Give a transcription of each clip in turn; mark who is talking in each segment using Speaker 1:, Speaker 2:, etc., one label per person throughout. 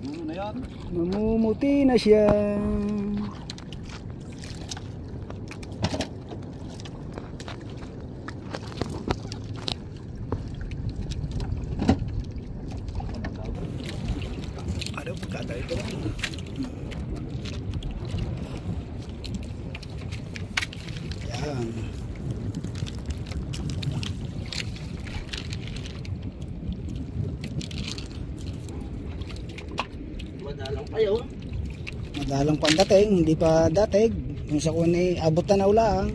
Speaker 1: Ano na yan?
Speaker 2: Namumuti na siya. Ano pagkatay ito? Yan.
Speaker 3: Madalang pa yun.
Speaker 2: Madalang pa ang dating, hindi pa datig. Yung sa kun ay abot na ulang.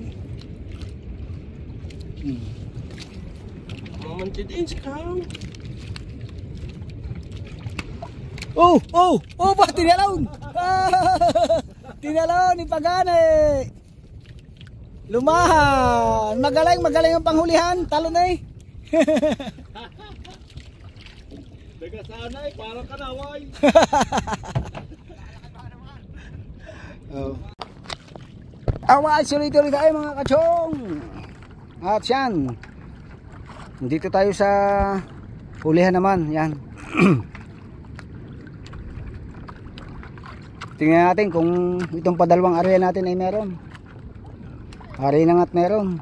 Speaker 3: Mamanti din si Kang.
Speaker 2: Oh, oh, oh, ba tinalaw? Tinalaw ni Pagane. Lumahan. Magaling, magaling ang panghulihan. Talo na eh.
Speaker 1: Daga sana eh, parang kanaway.
Speaker 2: Oh. Away, sulit-ulit tayo mga kachong. At yan. Dito tayo sa hulihan naman. Yan. Tingnan natin kung itong padalawang area natin ay meron. Ari na nga't meron.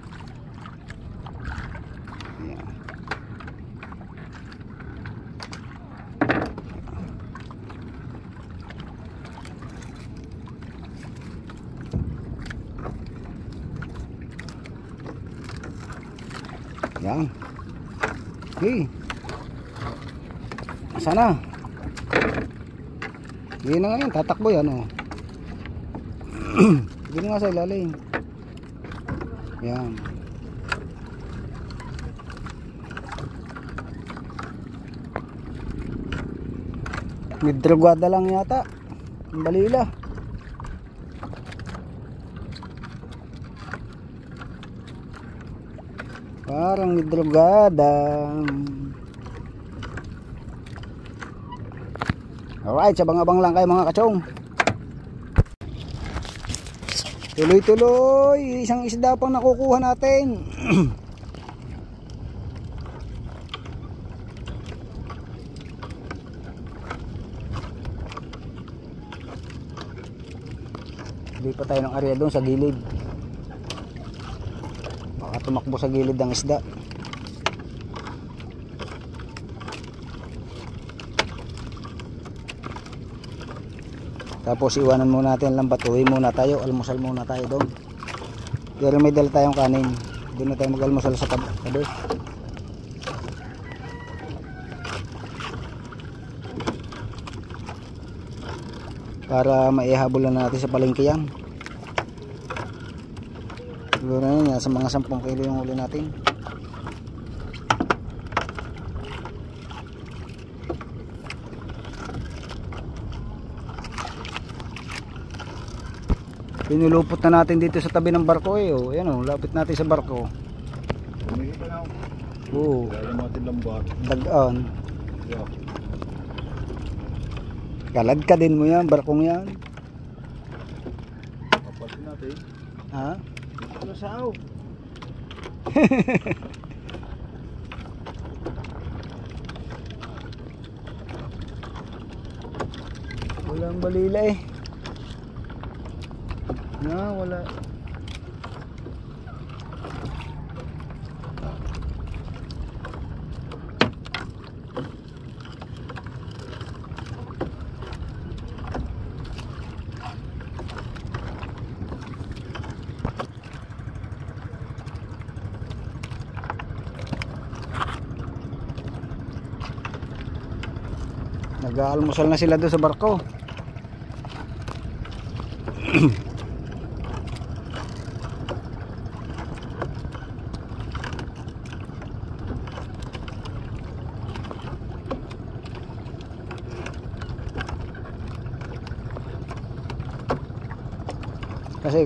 Speaker 2: Yan. Okay. Sana. Hindi na nga yan, tatakbo yan oh. Hindi na nga sa ilalim. Yan. Midrogada lang yata ang balila. Parang midrogada. Alright, sabang-abang lang kayo mga kachong. Tuloy-tuloy, isang isda pang nakukuha natin. Hindi pa tayo ng area doon sa gilid. Baka tumakbo sa gilid ang isda. Tapos iwanan muna natin lambat, uwi muna tayo, almusal muna tayo doon. Pero may dala tayong kanin, doon na tayo mag-almusal sa tabi. Para maihabol na natin sa palengke yan. Siguro na yan, sa mga 10 kilo yung huli natin. Pinulupot na natin dito sa tabi ng barko eh. Oh. Ayan oh, lapit natin sa barko.
Speaker 1: Umihit na ako.
Speaker 2: Oo.
Speaker 1: Kaya natin lambat.
Speaker 2: Dagaan.
Speaker 1: Yeah.
Speaker 2: Kalad ka din mo yan, barkong yan.
Speaker 1: Kapasin natin.
Speaker 2: Ha?
Speaker 1: Ano sao?
Speaker 2: Walang balila eh. Na, wala. Nag-aalmusal na sila doon sa barko.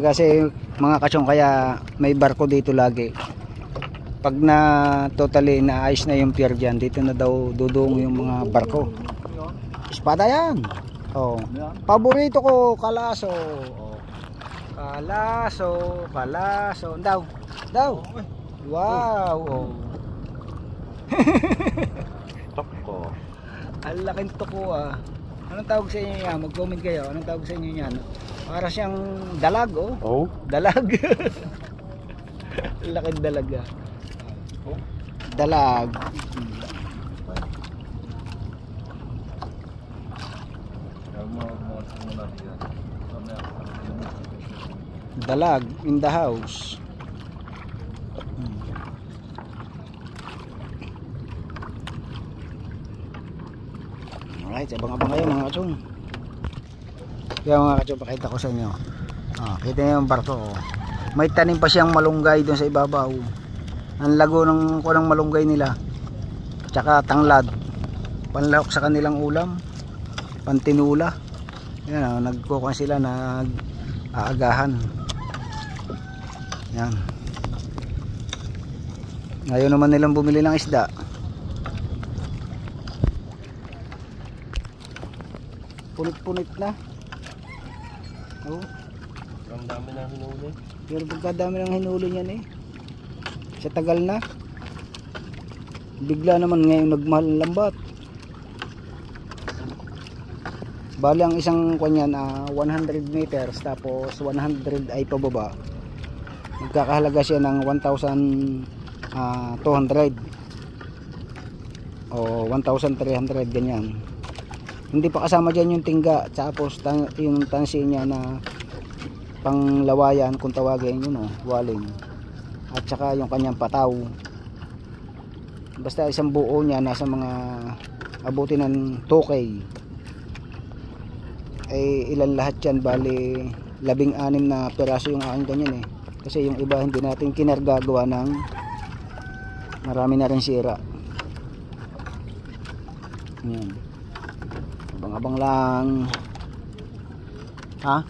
Speaker 2: Kasi mga kachong, kaya may barko dito lagi. Pag na totally naayos na yung pier dyan, dito na daw dudong yung mga barko. Espada yan. Oh. Paborito ko, kalaso. Oh. Kalaso, kalaso. Daw. Daw. Wow. Oh.
Speaker 1: Toko.
Speaker 2: Ang laking tuko ah. Anong tawag sa inyo yan? Mag-comment kayo. Anong tawag sa inyo yan? Para siyang dalag, oh.
Speaker 1: Oh?
Speaker 2: Dalag. Laki dalag, ah. Dalag. Dalag in the house. Alright, abang-abang kayo mga kachong. Kaya mga kachong, pakita ko sa inyo. Kita niyo yung barko, oh. May tanim pa siyang malunggay doon sa ibabaw. Ang lago ng kunang malunggay nila. Tsaka tanglad. Panlahok sa kanilang ulam. Pantinula. Yan, oh, nagkukuha sila, nag-aagahan. Yan. Ngayon naman nilang bumili ng isda. Punit-punit na. Oh.
Speaker 1: Ang dami na hinuli.
Speaker 2: Pero pagkadami ng hinuli niyan eh. Sa tagal na. Bigla naman ngayon nagmahal ng lambat. Bali ang isang kanyan 100 meters tapos 100 ay pababa. Magkakahalaga siya ng 1,200 o 1,300 ganyan. Hindi pa kasama dyan yung tingga tapos yung tansi niya na panglawayan kung tawagin yun, waling, at saka yung kanyang pataw. Basta isang buo niya nasa mga abuti ng 2K. Ilan lahat yan, bali 16 na piraso yung aking ganyan eh. Kasi yung iba hindi natin kinargagawa ng marami na rin sira. Yan. Abang-abang lang. Ha?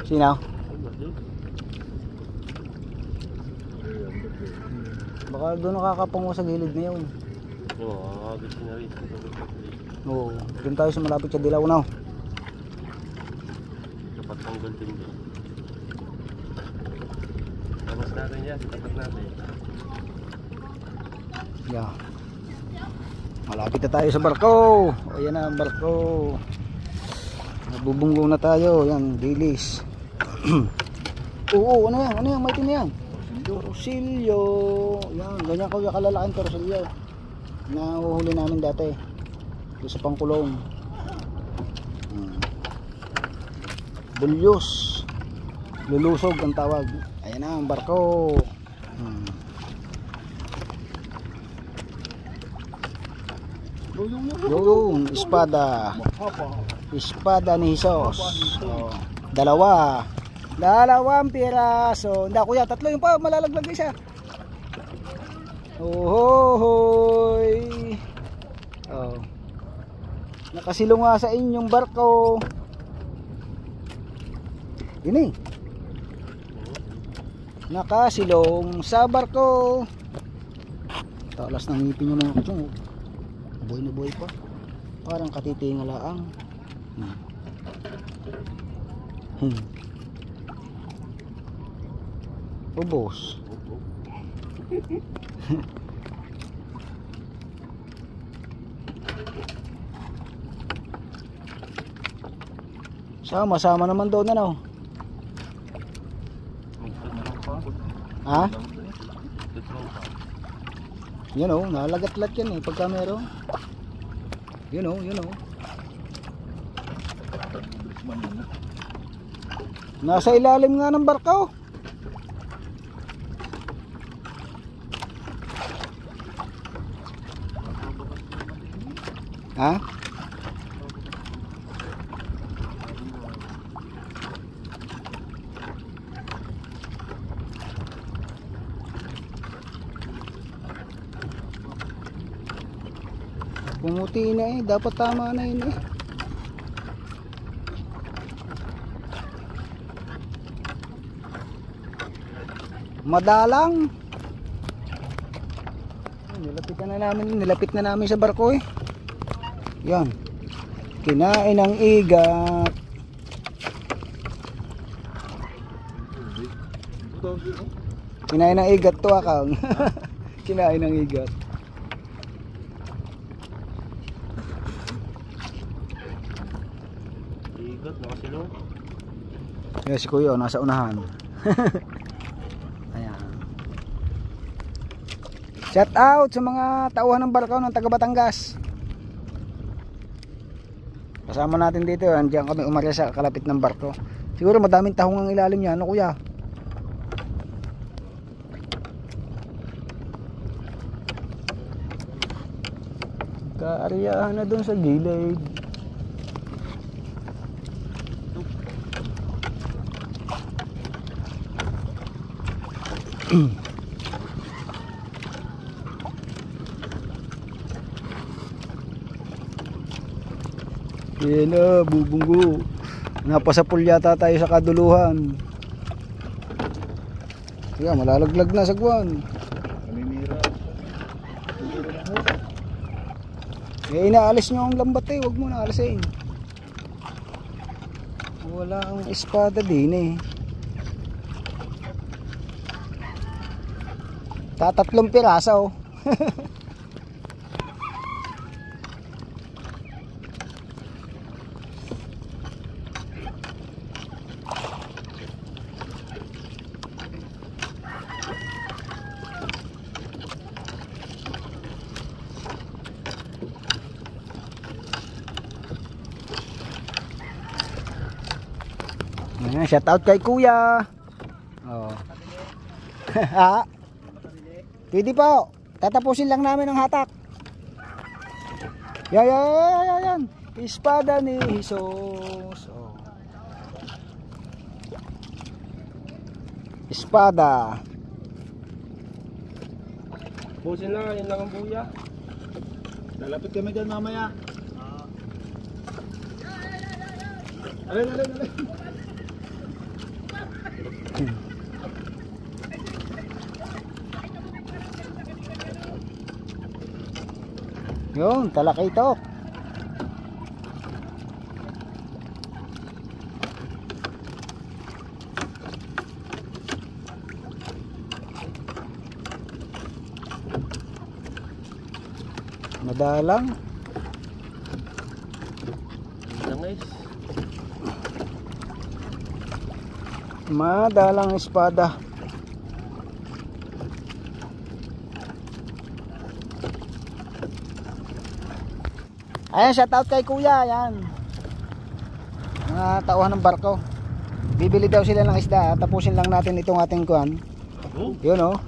Speaker 2: Sino? Baka doon nakakapango sa gilid na yun.
Speaker 1: Oo, agad na rin.
Speaker 2: Oo, doon tayo sa malapit sa dilaw na.
Speaker 1: Dapat tanggal din doon. Tapos natin yan, tapat natin.
Speaker 2: Yeah. Malapit na tayo sa barko. Ayan na ang barko. Nabubunggo na tayo. Yan, dilis. Oo, ano yan? Ano yan? May tin yan. Torsilyo. Yan, ganyan ko yung kalalaking torsilyo. Nahuhuli namin dati. Ito sa pangkulong. Bulyos. Lulusog ang tawag. Ayan na ang barko. Yung espada. Espada ni Jesus. Oh, dalawang piraso. Hindi kuya, 3 yung pa, malalaglag isa. Ohoy. Oh. Nakasilong nga sa inyong barko. Ini. Nakasilong sa barko. Talas ng ngipin niya mga kutsong. Buhay na buhay pa. Parang katitingalaang. Ubos. Sama-sama naman doon ano. Ha? Yun o, nalagat-lat yan eh pagka meron. Yun o, yun o. Nasa ilalim nga ng barko. Ha? Pumuti na eh, dapat tama na yun eh. Madalang. Nilapit na namin sa barko eh. Yan. Kinain ng igat. Kinain ng igat to akang. Kinain ng igat.
Speaker 3: Dagat, nakasilong.
Speaker 2: Yan si Kuya, nasa unahan. Ayan. Shout out sa mga tauhan ng barko ng taga Batangas. Kasama natin dito, andiyan kami umarya sa kalapit ng barko. Siguro madaming tahong ang ilalim niya, ano Kuya? Kaaryahan na dun sa gilid. Yan na, bubunggo. Napasapul yata tayo sa kaduluhan. Kaya malalaglag na sa guwan.
Speaker 1: Naninira.
Speaker 2: Eh, inaalis nyo ang lambat eh. Huwag mo na alisin. Wala ang espada din eh. Tatatlong piraso. Shout out kay Kuya. Oh. Ha? Pwede po. Tatapusin lang namin ang hatak. Yan. Espada ni Jesus. Oh. Espada.
Speaker 3: Pusin lang, yun lang ang buya.
Speaker 1: Lalapit kami dyan mamaya. Alin.
Speaker 2: Yun, talakay ito. Madalang.
Speaker 3: Langis.
Speaker 2: Madalang espada. Ayan, shout out kay Kuya. Ayan, mga tauhan ng barko. Bibili daw sila ng isda. Tapusin lang natin itong ating kuhan. Yun oh.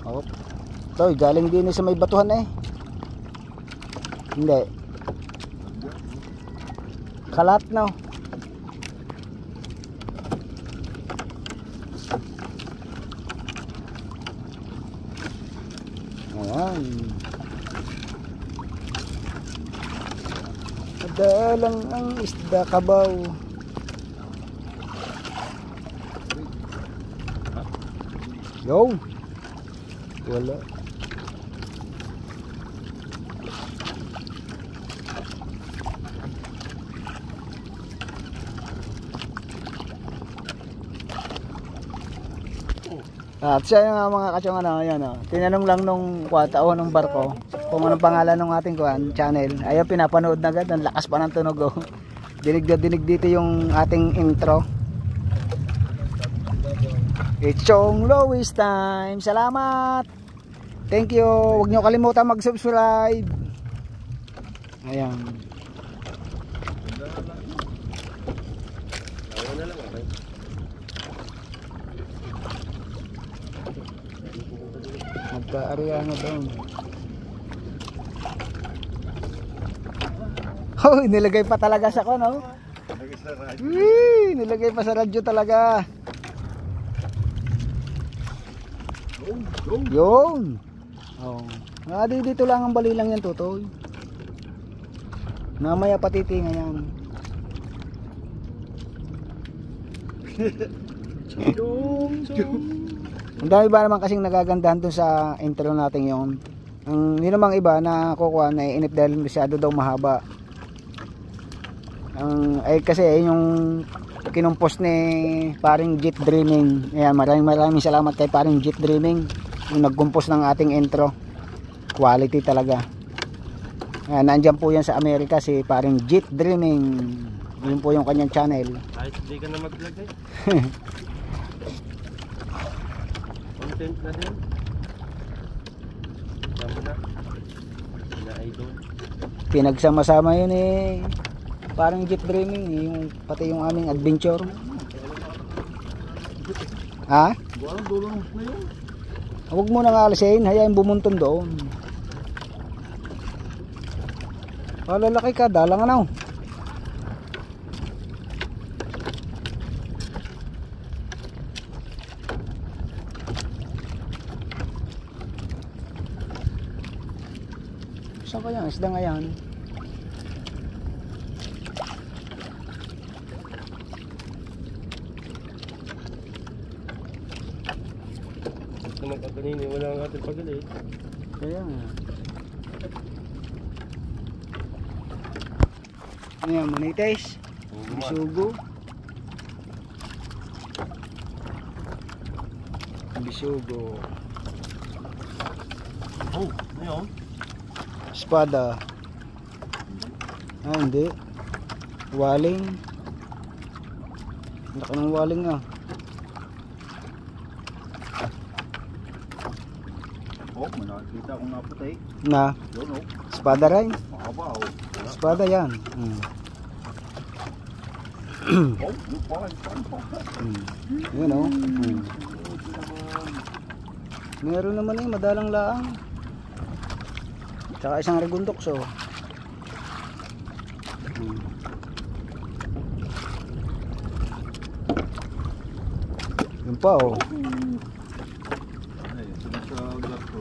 Speaker 2: Oh. Ito, galing din sa may batuhan eh. Hindi. Kalat na oh. Ayan. Madalang ang isda, kabaw. Yo. Wala. At siya yung mga kasyong ano, yan oh. Tinanong lang nung tao ng barko kung anong pangalan ng ating channel. Ayaw, pinapanood na agad, ang lakas pa ng tunog oh. Dinig na dinig dito yung ating intro. It's Chong Lois time. Salamat. Thank you. Huwag nyo kalimutan mag-subscribe. Ayan. Magka-ariano doon. Oh, nilagay pa talaga sa no? Nilagay pa sa radyo talaga. Yun. Oh. Dito lang ang bali lang yan, Totoy. Namaya patitingan yan. Ang dami ba naman kasing nagagandahan dun sa intro natin yon. Ang yun namang iba na kukuha na inip dahil masyado daw mahaba. Ay kasi yung kinumpos ni paring Jet Dreaming. Ayan, maraming salamat kay paring Jet Dreaming yung nagkumpos ng ating intro. Quality talaga. Nandyan po yan sa Amerika si paring Jeep Dreaming. Yun po yung kanyang channel.
Speaker 3: Kahit hindi ka na mag-vlog eh. Content na din. Tama na. Na idol.
Speaker 2: Pinagsama-sama yun eh. Parang Jeep Dreaming eh, yung, pati yung aming adventure. Ha?
Speaker 1: Walang dulang na yun.
Speaker 2: Huwag mo nang alisin, hayaan bumunton doon. Lalaki ka, dalang ano. Saan kaya? Isda nga yan.
Speaker 3: Naman ka kanina, wala ang ating pagalit.
Speaker 2: Kaya nga. Ano yan, manites? Bisugo. Bisugo.
Speaker 3: Oh, ano yun?
Speaker 2: Espada. Ah, hindi. Waling. Laki ng waling ah.
Speaker 1: Oh, may nakakita akong naputay.
Speaker 2: Na,
Speaker 1: Yun oh.
Speaker 2: espada rin.
Speaker 1: Mahaba oh.
Speaker 2: Espada yan.
Speaker 1: Oh, yung pa.
Speaker 2: Yun oh. Meron naman eh, madalang laang. Tsaka isang regundok so. Yun pa oh.
Speaker 1: Ay, sunod sa garto.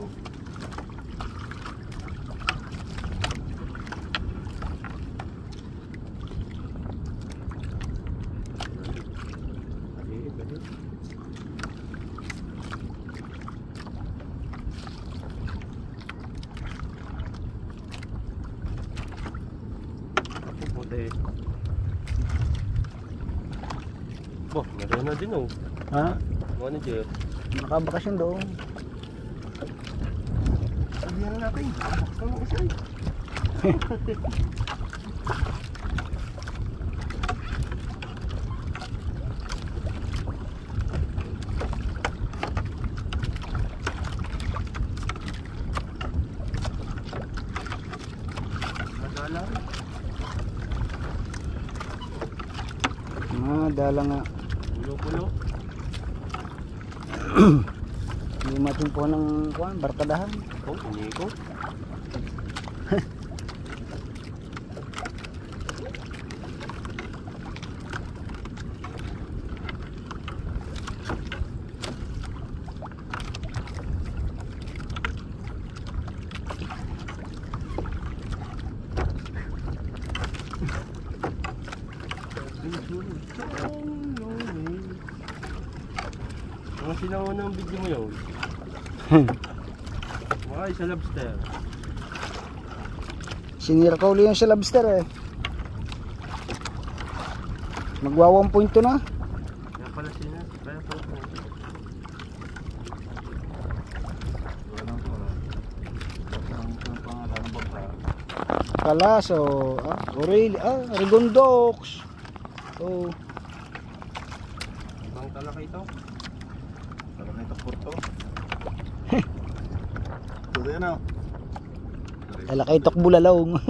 Speaker 3: Puti. Boh, meron na din oh.
Speaker 2: Ha?
Speaker 3: Manager.
Speaker 2: Nakabakasyon doon.
Speaker 3: Sabihan na natin. Bakit mo isa eh. Madala.
Speaker 2: Dala nga.
Speaker 3: Pulo-pulo.
Speaker 2: Limatin po ng kuwan, barkadahan.
Speaker 3: Oh, hindi ko. Ang sinauna ng video mo yun. Ay, sa lobster.
Speaker 2: Sinira ko uli yung sa lobster eh. Magwa 1.2 na.
Speaker 3: Kaya pala sina. Kaya pala sina.
Speaker 1: Wala nang wala. Ang pangalan ng bangka.
Speaker 2: Kalaso. Regondox. Oh.
Speaker 3: Ibang talaka ito.
Speaker 1: Talaga ito porto. Ito yan oh.
Speaker 2: Talakaitok bulalong.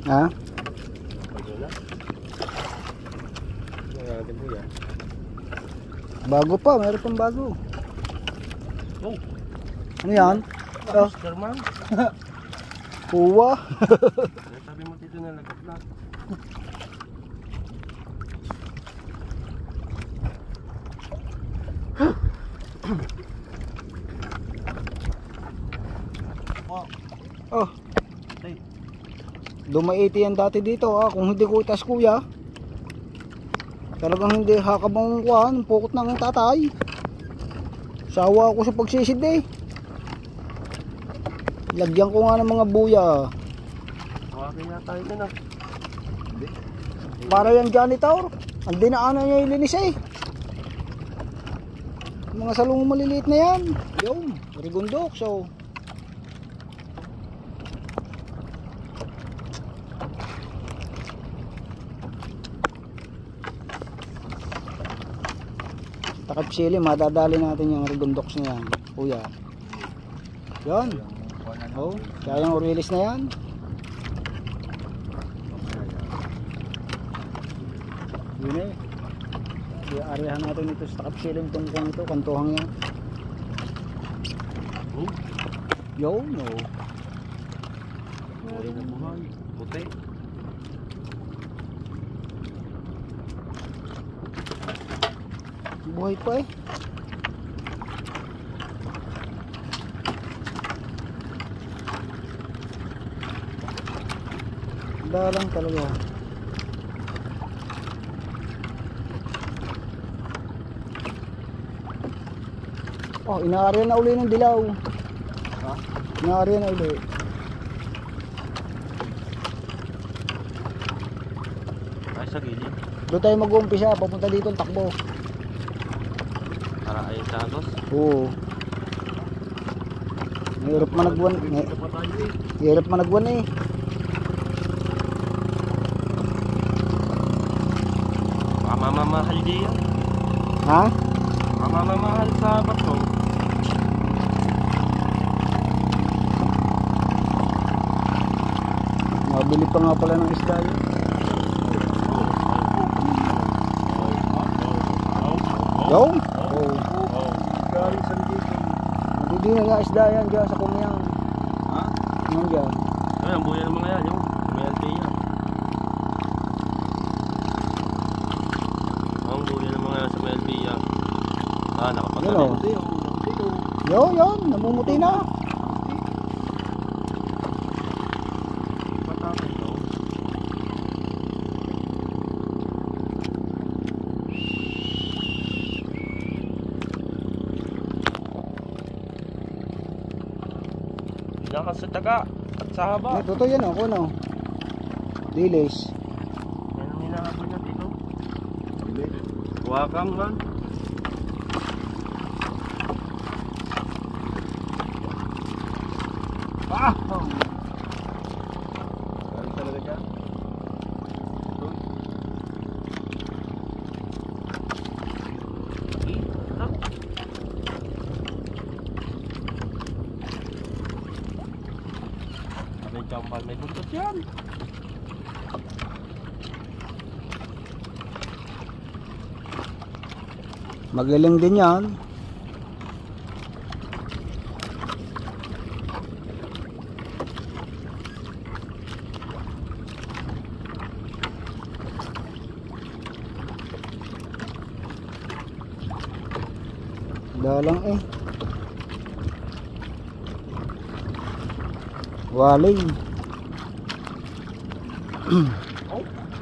Speaker 2: Ha?
Speaker 3: Pagyo na. Ang ating buya.
Speaker 2: Bago pa, meron pang bago.
Speaker 3: Oh,
Speaker 2: Ano yan? Oh,
Speaker 3: Sherman.
Speaker 2: kuwa.
Speaker 3: Sabi mo dito na lagat na.
Speaker 2: Oh,
Speaker 1: Tay.
Speaker 2: dumaiti yan dati dito ah. Kung hindi ko itas kuya, talagang hindi hakabang kuhan, pukot ng tatay. Sawa ako sa pagsisid eh. Lagyan ko nga ng mga buya.
Speaker 3: Tawagin nga tayo na.
Speaker 1: Hindi.
Speaker 2: Para yan janitor. Ang dinaanan niya ilinis eh. Mga salong maliliit na yan. Yung, rigundok. So, takip sili, madadali natin yung rigundoks na yan. Kuya. Yan.
Speaker 1: Yung kuha na
Speaker 2: Oh, kaya yung Orioles na yan. Yun eh. Iaarihan natin ito sa takip sili. Itong kung ito, kantuhang yan.
Speaker 3: Oh,
Speaker 2: Yo, no.
Speaker 3: buhay na buhay. Puti.
Speaker 2: Buhay pa eh. Dalang talaga. Oh, inaarya na uli ng dilaw.
Speaker 1: Ha?
Speaker 2: Inaarya na uli.
Speaker 3: Ay, sa gilid.
Speaker 2: Doon tayo mag-uumpisa, papunta dito ang takbo.
Speaker 3: Para ay Santos.
Speaker 2: Oo. Mahirap managwan.
Speaker 3: Dito pa tayo eh.
Speaker 2: Mahirap managwan eh.
Speaker 3: Baka mamamahal di yan.
Speaker 2: Ha?
Speaker 3: Baka mamamahal sa bato.
Speaker 2: Mabili pa nga pala ng isda yun. Yo? Oo.
Speaker 1: Galing sa dito.
Speaker 2: Hindi na nga isda yan dyan sa kumiyang.
Speaker 1: Ha?
Speaker 2: Yan dyan.
Speaker 3: Ay, ang buhay ng mga yan. Yung may LP yan. Ang buhay ng mga yan sa may LP yan. Ah,
Speaker 2: Yun o.
Speaker 3: nakapagsabi.
Speaker 1: Hindi, oh. Dito.
Speaker 2: Yo, yan. Namumuti na.
Speaker 3: Patapos to. Lakas sa taga at sa haba.
Speaker 2: Totoo yan ako no. Dilis.
Speaker 3: Yan ang hinahabol na dito.
Speaker 1: Hindi.
Speaker 3: Wakang man.
Speaker 1: Ah! Galing talaga dyan.
Speaker 3: May champal, may buntot yan.
Speaker 2: Magaling din yan. Dalang eh. Waling.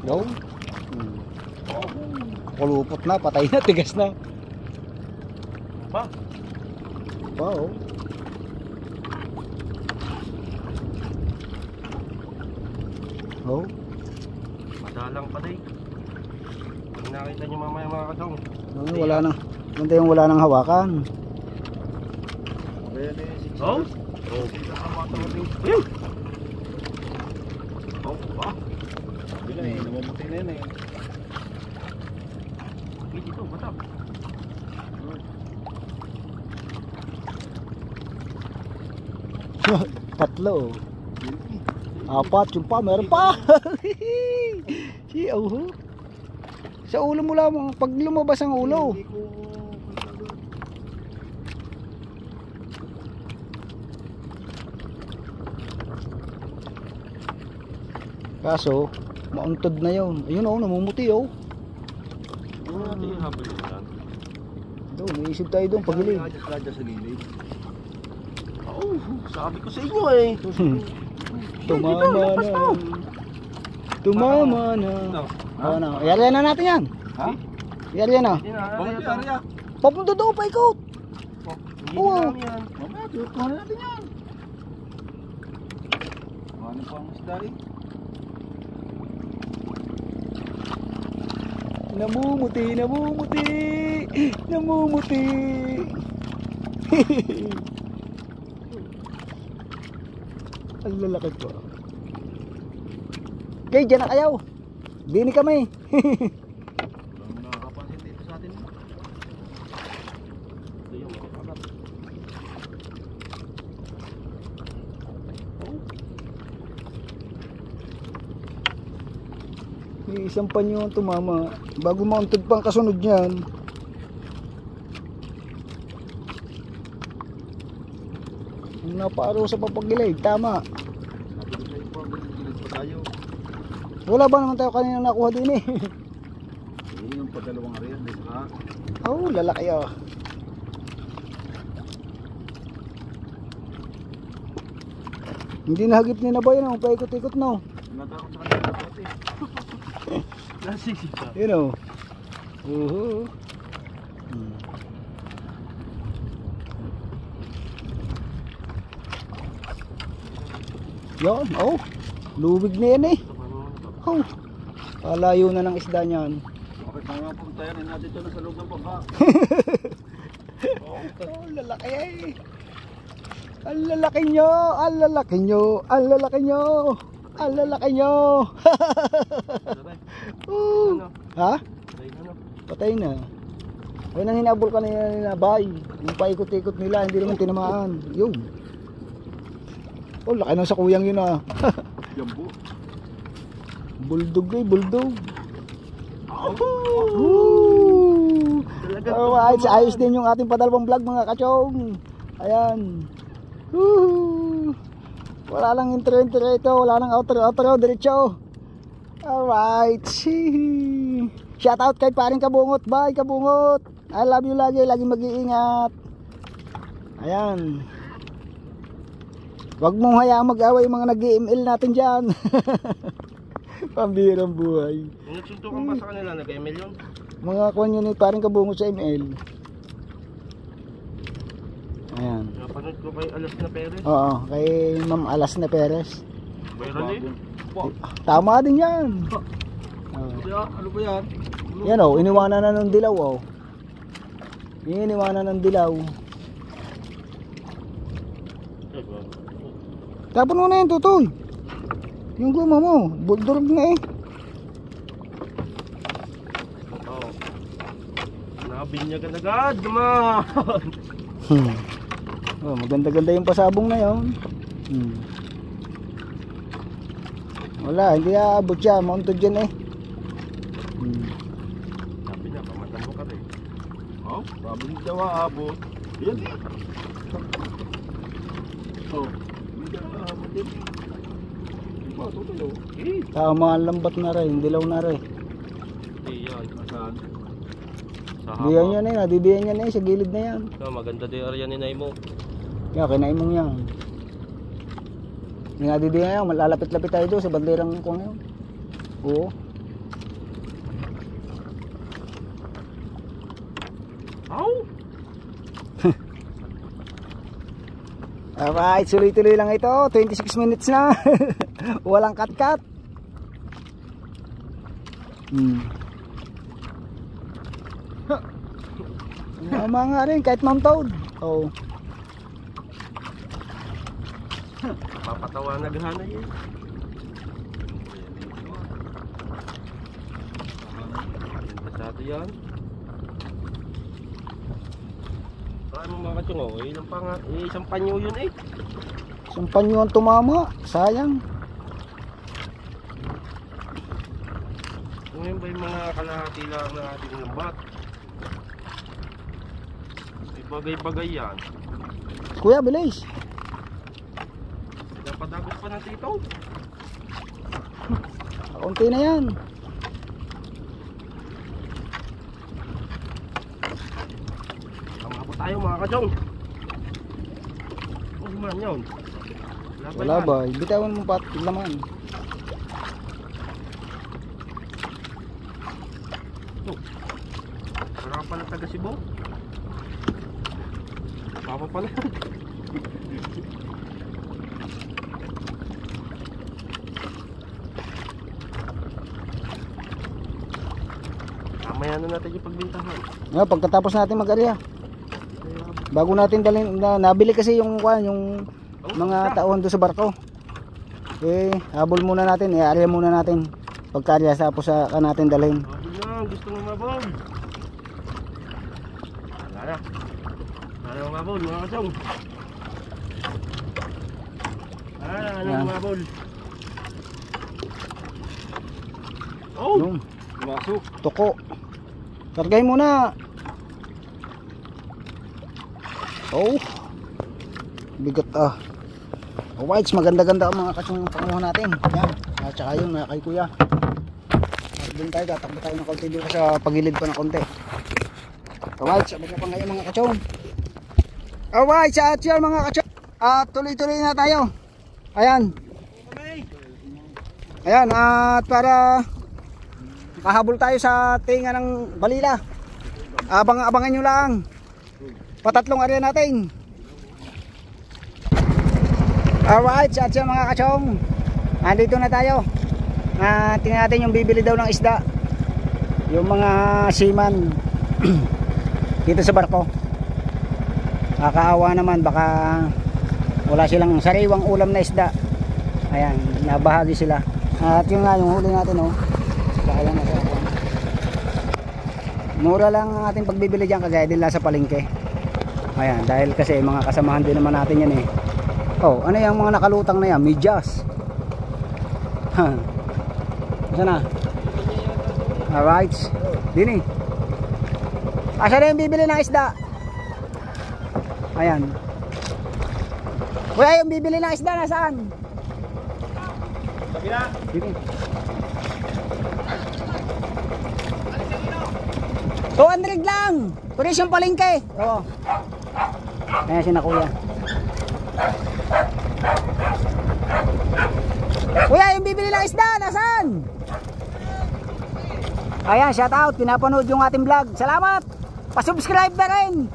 Speaker 2: Yo. Kulupot na, patay na, tigas na.
Speaker 3: Ba?
Speaker 2: Wow. Oh.
Speaker 3: Madalang pa day. Pag nakita nyo mamaya mga kadong.
Speaker 2: Wala nang. Ganda yung wala nang hawakan.
Speaker 1: Ayan eh.
Speaker 3: Oh? Oh. Yun!
Speaker 1: Oh, ba? Sabi na eh. Namumuti na yan eh.
Speaker 3: Wait, ito, batak.
Speaker 2: Tatlo. Apat, yung pa, meron pa. Si oh. Sa ulo mo lamang, pag lumabas ang ulo.
Speaker 1: Hindi ko...
Speaker 2: Kaso, mauntod na yun. Ayun oh, namumuti oh.
Speaker 3: Ano natin yung habol yan?
Speaker 2: Doon, naisip tayo doon, pagilid.
Speaker 1: Radya sa gilid.
Speaker 3: Oo. Oh, sabi ko sa inyo eh.
Speaker 2: Tumama na. Tumama na. Ano? Yari na natin yan.
Speaker 1: Ha?
Speaker 2: Yari na.
Speaker 3: Hindi na,
Speaker 1: Bakit yan? Yan.
Speaker 2: Papunta doon pa ikot.
Speaker 3: Hindi
Speaker 2: Oo.
Speaker 3: na namin yan.
Speaker 1: Mamaya, tutuhan natin yan. Ano pa ang isda eh?
Speaker 2: Namumuti, namumuti. Namumuti. Ang lalaki ko. Okay, dyan na kayo. Dini kami.
Speaker 1: Walang nakakapansin dito sa atin.
Speaker 3: Ito yung mga kagat.
Speaker 2: May isang panyo ang tumama. Bago mauntog pang kasunod niyan. Ang napaaro sa papagilid. Tama.
Speaker 1: Sabi ko sa iyo po, gilid pa tayo.
Speaker 2: Wala ba naman tayo kanina nakuha din eh.
Speaker 1: Eh, yung padalawang ariyan. Di ba?
Speaker 2: Oh, lalaki oh. Hindi nahagip ni na ba yun? Paikot-ikot no.
Speaker 1: Natakot sa kanila pati.
Speaker 3: Nasisip ka.
Speaker 2: You know. Hmm. Yan, oh. Luwig na yan eh.
Speaker 3: Ito pa naman ito.
Speaker 2: Oh. Kalayo na ng isda niyan.
Speaker 1: Bakit na nga punta yan? Natin ito na sa loob ng bangka.
Speaker 2: Oh, lalaki eh. Ang lalaki nyo, ang lalaki nyo, ang lalaki nyo, ang lalaki nyo.
Speaker 3: Sabay.
Speaker 2: Oh.
Speaker 3: Ano?
Speaker 2: Ha?
Speaker 3: Sabay na no.
Speaker 2: Patay na. Ayun ang hinabol kanina nila, bay. Yung paikot-ikot nila, hindi naman tinamaan. Yun. Oh, laki na sa kuyang yun ah.
Speaker 1: Jambu.
Speaker 2: Bulldog eh, bulldog. Woo! Alright, ayos din yung ating padalawang vlog mga kachong. Ayan. Woo! Wala lang intro ito, wala nang outro, diretso. Alright. Shout out kay paring Kabungot. Bye Kabungot. I love you lagi, lagi mag-iingat. Ayan. Wag mong hayaang mag-away yung mga nag-email natin dyan. Pambirang buhay.
Speaker 3: Yung nagsuntukan pa sa kanila, nag-email yun.
Speaker 2: Mga kuwan yun eh, paring Kabungot sa email. Ayan.
Speaker 3: Napanood ko kay Alas na Perez.
Speaker 2: Oo, kay Ma'am Alas na Perez.
Speaker 3: Viral eh.
Speaker 2: Tama din yan.
Speaker 1: Ano ba yan?
Speaker 2: Yan o, iniwanan na ng dilaw o. Iniwanan ng dilaw. Tapon mo na yan, Tutoy. Yung guma mo, buldurog na eh.
Speaker 3: Oo. Nabinyagan agad, naman.
Speaker 2: Oh, maganda-ganda yung pasabong na yun. Wala, hindi aabot siya, mauntod dyan eh.
Speaker 3: Sabi niya, pamatan mo ka rin.
Speaker 1: Oh, sabi ni Jawa, abot. Yan eh. Oh, hindi ka abot din. Di ba, tutuyo? Eh,
Speaker 2: Tama ang lambat na rin, dilaw na rin.
Speaker 3: Hindi yan.
Speaker 1: saan?
Speaker 3: Sa
Speaker 2: Diyan yan eh, nadidiyan yan eh, sa gilid na yan.
Speaker 3: So, maganda din area ni Naimo.
Speaker 2: Kaya kinain mong yan. Yung nadidiyan yan, malalapit-lapit tayo doon sa banderang kung yun. Oo.
Speaker 3: Ow!
Speaker 2: Alright, tuloy-tuloy lang ito. 26 minutes na. Walang cut-cut. Tama nga rin, kahit Mount Toad. Oo.
Speaker 3: Papatawa na gana yun. Pasado yan. Paano mga kachong oh? Ilang pa nga, isang panyo yun eh.
Speaker 2: Isang panyo ang tumama. Sayang.
Speaker 3: Ngayon ba yung mga kalahati lang ng ating lambat? May bagay-bagay yan.
Speaker 2: Kuya, bilis.
Speaker 3: Napadagos pa ng tito.
Speaker 2: Kaunti na yan.
Speaker 3: Tama po tayo mga kachong. man yun.
Speaker 2: Wala ba? Bitawan mo pa laman.
Speaker 3: Parang pala taga Cebu. Papa pala. Mamaya na natin yung pagbintahan.
Speaker 2: Pagkatapos natin mag-area. Bago natin dalhin, nabili kasi yung mga taon doon sa barko. Habol muna natin, area muna natin. Pagka-area tapos sa natin dalhin.
Speaker 3: Habol na, gusto mo mabol. Wala na mabol, mga kasong. Wala mabol. Oh!
Speaker 2: Yung
Speaker 3: Masuk.
Speaker 2: tuko. Kargay muna. Oh. Bigat Alright, maganda-ganda ang mga kasong panguha natin. Yan. At saka yung kay kuya. At doon tayo, tatakbo tayo ng konti dito sa pagilid pa ng konti. Alright, sabag na pa ngayon mga kachong. Alright, sa atyar mga kachong. At tuloy-tuloy na tayo. Ayan. Ayan, at para kahabol tayo sa tinga ng balila. Abangan nyo lang. Patatlong area natin. Alright, sa atyar mga kachong. Andito na tayo. Tingnan natin yung bibili daw ng isda. Yung mga seaman dito sa barko. Kakaawa naman, baka wala silang sariwang ulam na isda. Ayan, nabahagi sila. At yun nga, yung huli natin kaya na sa mura lang ang ating pagbibili dyan, kagaya din lang sa palengke. Ayan, dahil kasi mga kasamahan din naman natin yan ano yung mga nakalutang na yan? Medyas. Saan na? Alright. Dini. Asa na yung bibili ng isda? Ayan. Kuya, yung bibili ng isda nasaan?
Speaker 3: Kabila.
Speaker 2: Dini. 200 lang. Tulis yung palengke. Oo. Ayan si na kuya. Kuya, yung bibili ng isda nasaan? Ayan, shout out, pinapanood yung ating vlog. Salamat. Pa-subscribe na rin.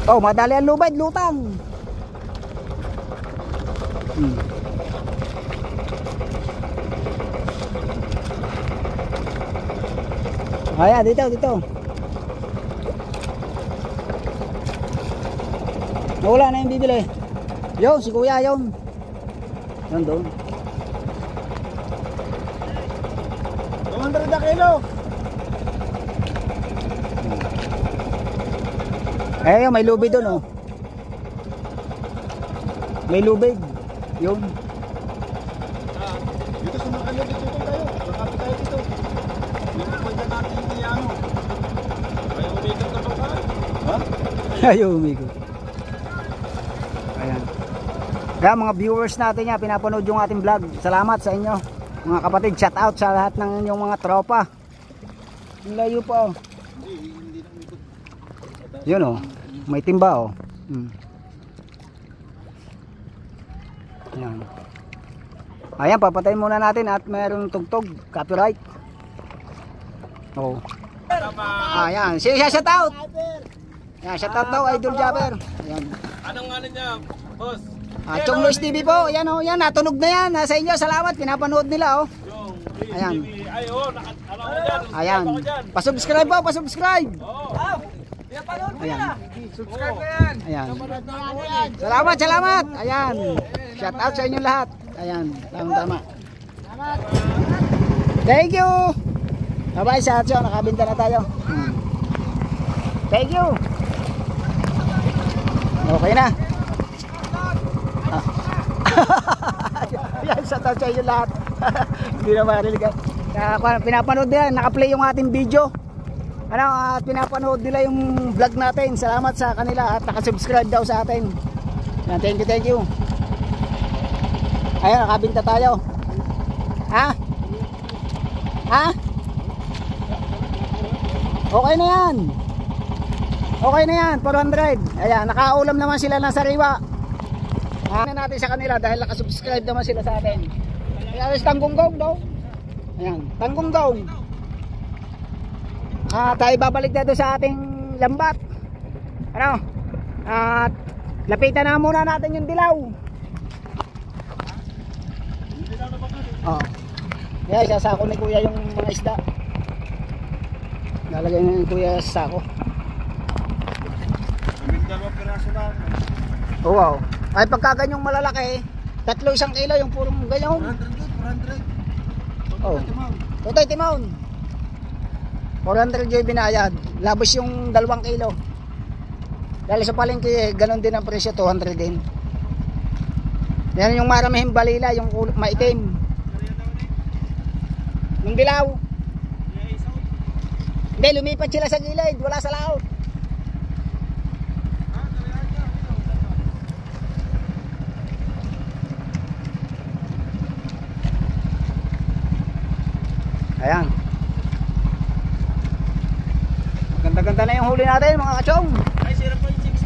Speaker 2: Oh, madali ang lubid, lutang. Ayan, dito. Nawala na yung bibili. Yo, si kuya yun. Yan doon.
Speaker 1: 200 na kilo.
Speaker 2: May lubid doon May lubid. Yun.
Speaker 1: Dito sa mga dito tayo. Makapit tayo dito. Dito pwede natin yung ano. Ayaw umikot na baka. Ha?
Speaker 2: Ayaw umikot. Ayan. Kaya mga viewers natin pinapanood yung ating vlog. Salamat sa inyo. Mga kapatid, shout out sa lahat ng inyong mga tropa. Ang layo pa
Speaker 1: Hindi na umikot.
Speaker 2: Yun may timba Ayan. Ayan, papatayin muna natin at mayroong tugtog, copyright. Ayan, siya shout out. Ayan, shout out daw, Idol Jabber. Ayan.
Speaker 3: Anong ano niya, boss?
Speaker 2: Chong Luis TV po, yan yan, natunog na yan. Sa inyo, salamat, pinapanood nila Ayan. Ayan. Pa-subscribe po, pa-subscribe. Ayan.
Speaker 1: Subscribe na yan.
Speaker 2: Ayan. Salamat. Ayan. Shout out sa inyo lahat. Ayan, tama. Thank you. Bye-bye sa atin, nakabinta na tayo. Thank you. Okay na. Yan, shout out sa inyo lahat. Hindi na marinig. Pinapanood nila, naka-play yung ating video. At pinapanood nila yung vlog natin. Salamat sa kanila at nakasubscribe daw sa atin. Yan, thank you. Ayun, nakabinta tayo. Ha? Okay na yan. Okay na yan, 400. Ayan, nakaulam naman sila ng sariwa. Ano natin sa kanila dahil nakasubscribe naman sila sa atin. Ayan, tanggunggong daw. Ayan, tanggunggong. Tayo babalik na doon sa ating lambat. Ano? At lapitan na muna natin yung dilaw. Oh. Yeah, isasako ni kuya yung mga isda. Lalagay na ni kuya sa sako. Oh, wow. Ay pagka ganyang malalaki, 3 kilo yung purong ganyan. 400. Oh. Totoy timon. 400 yung binayad. Labos yung 2 kilo. Dahil sa palengke, ganun din ang presyo, 200 din. Yan yung maramihing balila, yung maitim. Yung dilaw. Hindi, lumipat sila sa gilid, wala sa laot. Ayan. Ganda-ganda na yung huli natin mga kachong.
Speaker 1: Ay, sira pa yung chicks.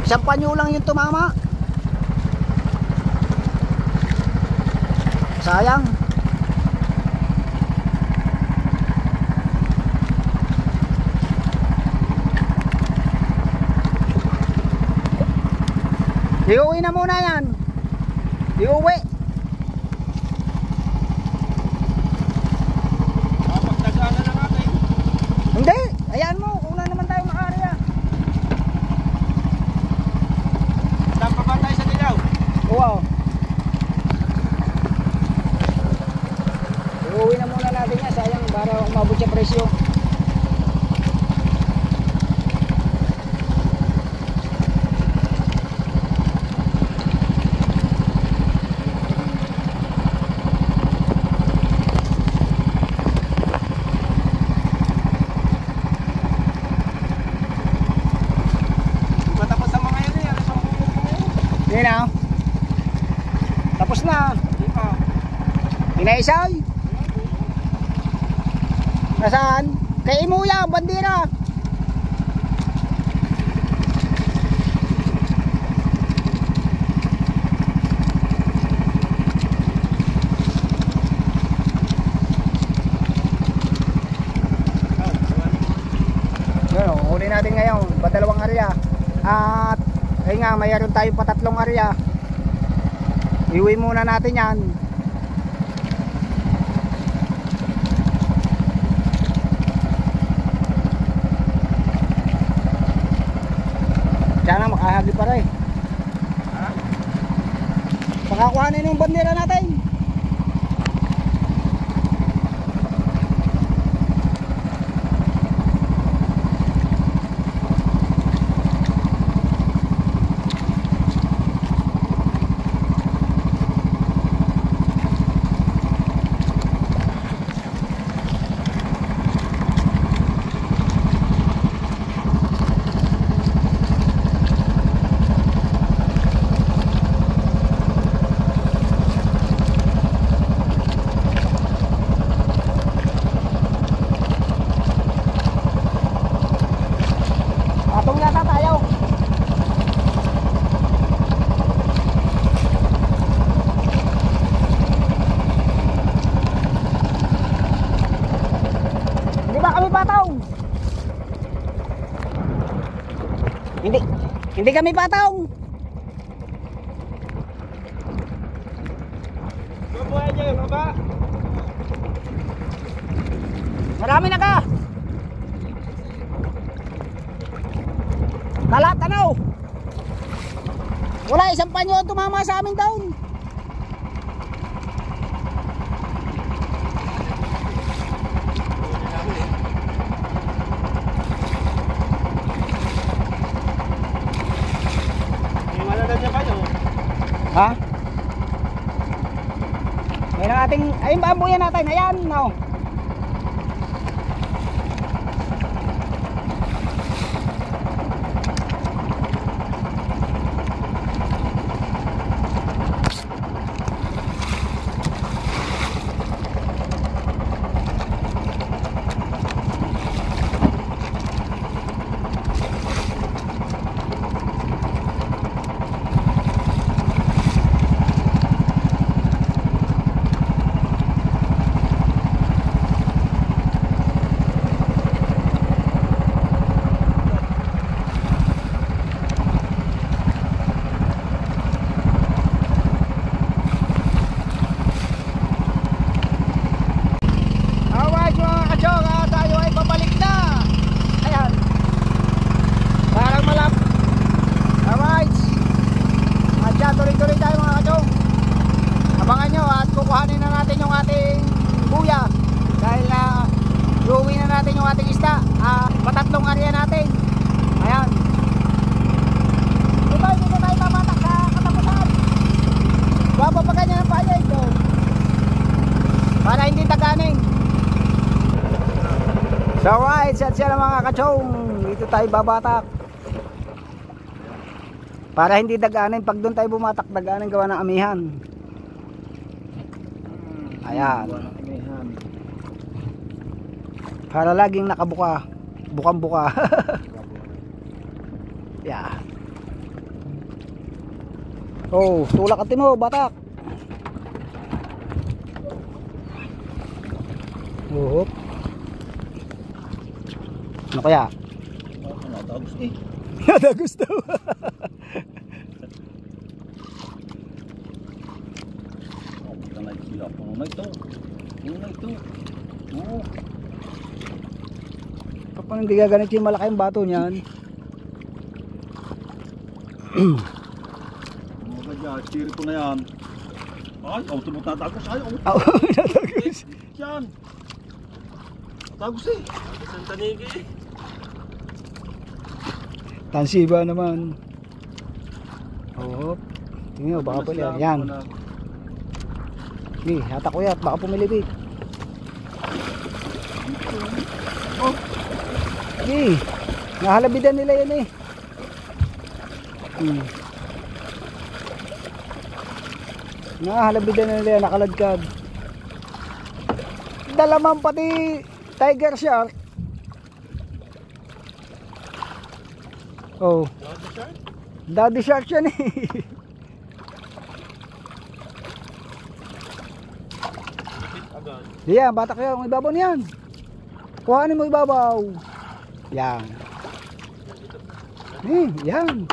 Speaker 2: Isang panyo lang yung tumama. Sayang. Iuwi na muna yan. Iuwi.
Speaker 1: Pagdagaan na natin.
Speaker 2: Hindi. Ayan mo. Una naman tayo makaarya.
Speaker 1: Saan pa ba tayo sa dilaw?
Speaker 2: Wow. Iuwi na muna natin yan. Sayang para umabot sa presyo. Hindi na. Tapos na. Inaisay. Nasaan? Kay Imuya, bandira. Yun, huli natin ngayon. 2 area. At ay nga, mayroon tayong pa 3 area. Iuwi muna natin yan. Sana makahagi pa rin. Pakakuhanin yung bandera natin. Patong yata tayo. Hindi ba kami patong? Hindi kami patong.
Speaker 1: Mabuhay niya yung baba.
Speaker 2: Marami na ka. Kalat ano? Wala, isang panyo ang tumama sa aming taon.
Speaker 1: May malalad niya kayo.
Speaker 2: Ha? May na ating, ayun ba ang buya natin? Ayan, no. tuloy tayo mga kachong. Abangan nyo at kukuhanin na natin yung ating buya. Dahil na iuwi na natin yung ating isda. Patatlong area natin. Ayan. Dito tayo tamatak sa katapusan. Baba pa ganyan ang paya ito. Para hindi taganing. So alright, set sila mga kachong. Dito tayo babatak. Para hindi daganin, pag doon tayo bumatak, daganin gawa ng amihan. Ayan. Para laging nakabuka. Bukang-buka. Yeah. Oh, tulak atin mo, batak. Oh. Ano kaya?
Speaker 1: Natagos eh.
Speaker 2: Natagos daw. Kapag hindi ka ganit yung malaki yung bato niyan.
Speaker 1: Stiri ko na yan. Ay, tumot natagos. Ay,
Speaker 2: Natagos.
Speaker 1: yan. Natagos eh.
Speaker 3: Isang tanigi eh.
Speaker 2: Tansiba naman. Oh. Tingnan mo, baka pala. Yan. Hindi, hata ko yan. Baka pumilipit.
Speaker 1: Oh.
Speaker 2: Hindi. Nahalabidan nila yan eh. Nahalabidan nila yan. Nakaladkad. Dalaman pati tiger shark. Oh. Daddy shark yan eh. Diyan, batak yan. Ang ibabaw niyan. Kuhanin mo ibabaw. Yan. Yan.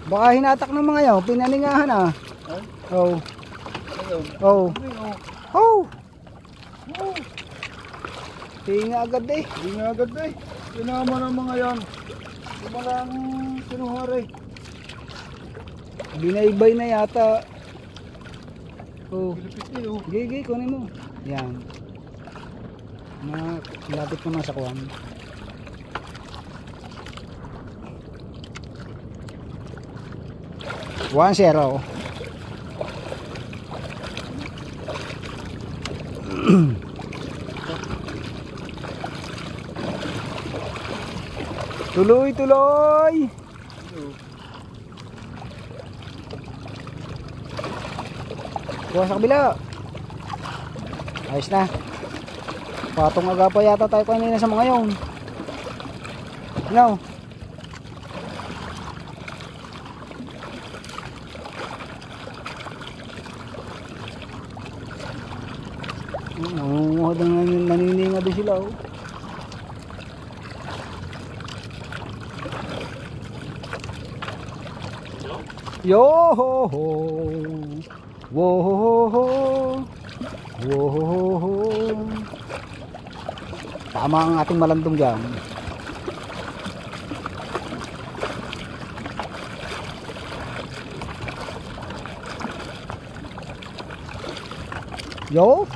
Speaker 2: Baka hinatak ng mga yaw. Pinaningahan ah. Oh. Oh. Oh. Oh. Tinga agad eh.
Speaker 1: Tinga agad eh. Tinama ng mga yan. Tumalang sinuhari.
Speaker 2: Binaybay na yata. Oh.
Speaker 1: Pilipit eh oh.
Speaker 2: Gigi, kunin mo. Yan. Malapit naman sa kuwan. One zero. Tuloy. Kuha sa kabila. Ayos na. Patong aga pa yata tayo kanina sa mga yon. No. Nanininga doon sila oh. Yo ho ho. Wo ho ho. Wo ho ho. Tama ang ating malandong dyan. Yo.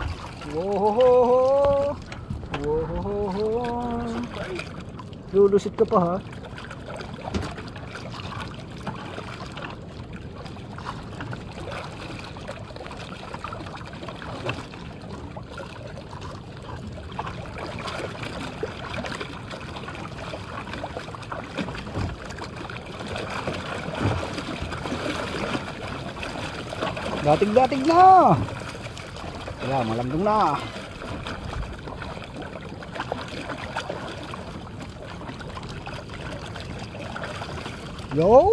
Speaker 2: Wo ho ho ho. Wo ho ho ho. Lulusit ka pa ha. Datig-datig na. Kaya malandong na. Yo.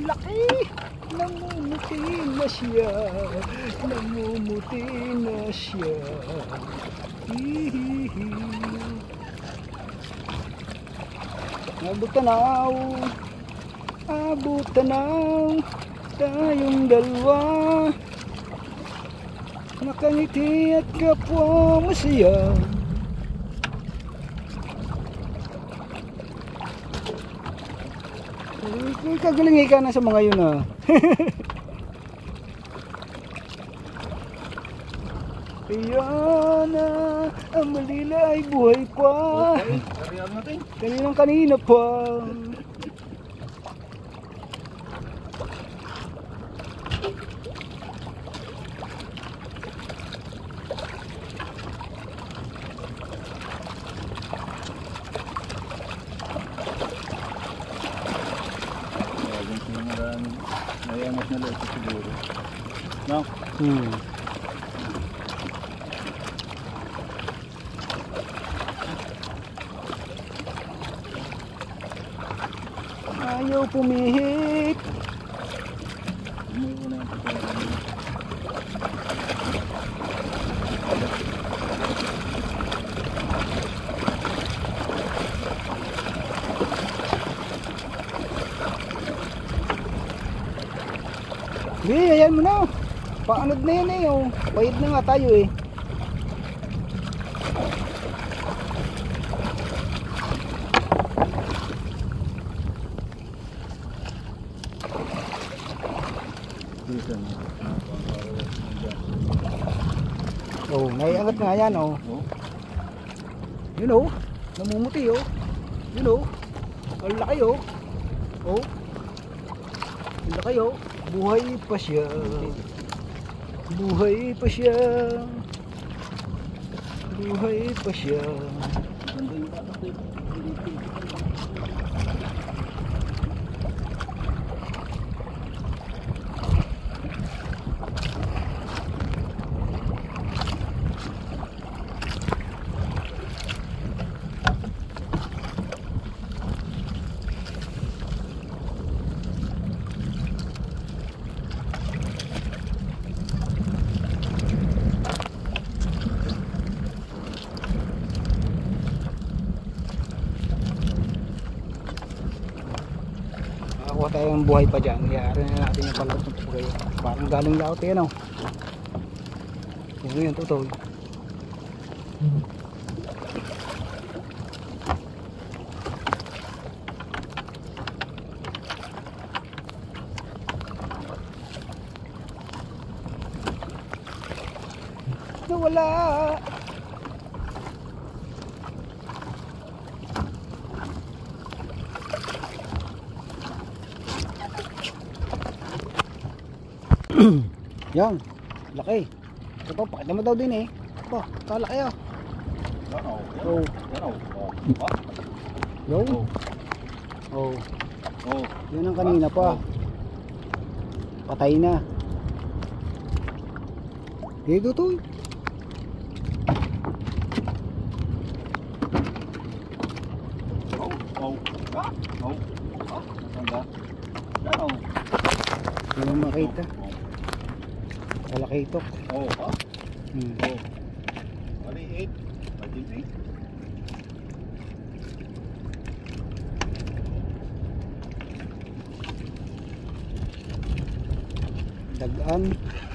Speaker 2: Laki. Namumuti na siya. Namumuti na siya. Hihihi. Abot tanaw. Abot tanaw. Tayong dalawa, nakangiti at kapwa masaya. Kagalingi ka na sa mga yun ah. Ayan na, ang Manila ay buhay pa.
Speaker 1: Okay, kariyan natin.
Speaker 2: Kaninang kanina pa.
Speaker 1: Yung sinungalan, nayangat na lang ito siguro. No?
Speaker 2: Ayaw pumihit.
Speaker 1: Umuwi na yung pagkakas.
Speaker 2: Hindi, ayan mo na. Paanod na yan eh. Oh. Pahid na nga tayo eh.
Speaker 1: Season.
Speaker 2: Oh, naiangat nga yan oh.
Speaker 1: Oh.
Speaker 2: Yun oh. Namumuti oh. Yun oh. Ang laki oh. Oh. Ang laki oh. Buhay pa siya. Buhay pa siya. Buhay pa siya.
Speaker 1: Ganda yung tatak dito.
Speaker 2: Nakakuha tayong buhay pa dyan. Iyari na natin yung palat ng pagay. Parang galing laot yan oh. Yun yun, tutoy. Nawala. Yan, laki. Ito pa, pakita mo daw din eh. Pa, kalaki ah.
Speaker 1: Yan o.
Speaker 2: Oh,
Speaker 1: Yan o.
Speaker 2: yo.
Speaker 1: Oh.
Speaker 2: Oh,
Speaker 1: Oh.
Speaker 2: yun ang kanina pa. Patay na. Dito to.
Speaker 1: Oh. Oh. Ah. Oh. Ah. Nasaan ba? Yan o.
Speaker 2: Hindi mo makita. Kalaki ito.
Speaker 1: Oh. Ah.
Speaker 2: Hmm.
Speaker 1: Oh. Maliit. Maliit.
Speaker 2: Dagaan.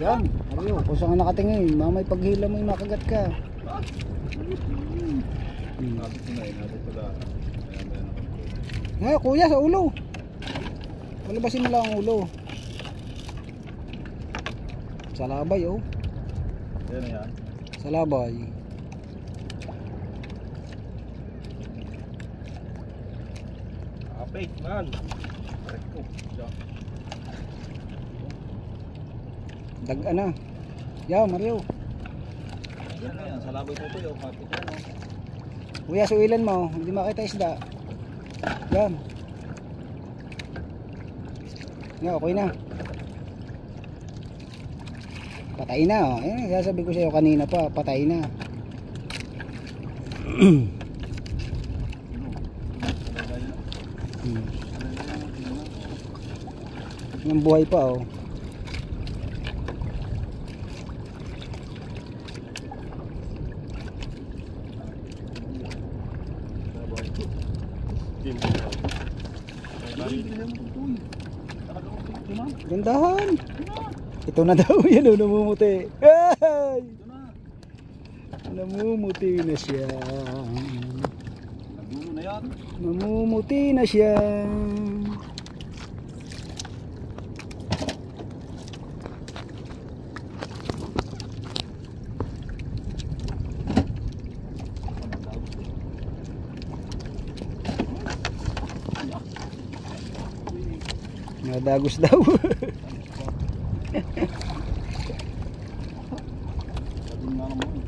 Speaker 2: Yan. Ariyo, kung saan ka nakatingin, mamay paghila mo yung makagat ka. Hmm.
Speaker 1: Natin ko na eh. Natin pala. Ayan, ayan.
Speaker 2: Nga, kuya, sa ulo. Palabasin mo lang ang ulo. Sa labay, oh.
Speaker 1: Ayan na yan.
Speaker 2: Sa labay.
Speaker 3: Kapit man.
Speaker 1: Rekto. Diyan.
Speaker 2: Dagaan na. Yaw, Mario.
Speaker 1: Yan na yan. Sa labay po ito. Kapit yan o.
Speaker 2: Kuya, suilan mo. Hindi makita isda. Yan. Yan, okay na. Patay na, oh. Ayan, sasabi ko sa'yo kanina pa, patay na. Yung buhay pa, oh. Gandahan. Ito na daw, yan o, namumuti. Ay! Namumuti na siya.
Speaker 1: Nagulo na yan.
Speaker 2: Namumuti na siya. Dadagos daw.
Speaker 1: Sabi nga naman.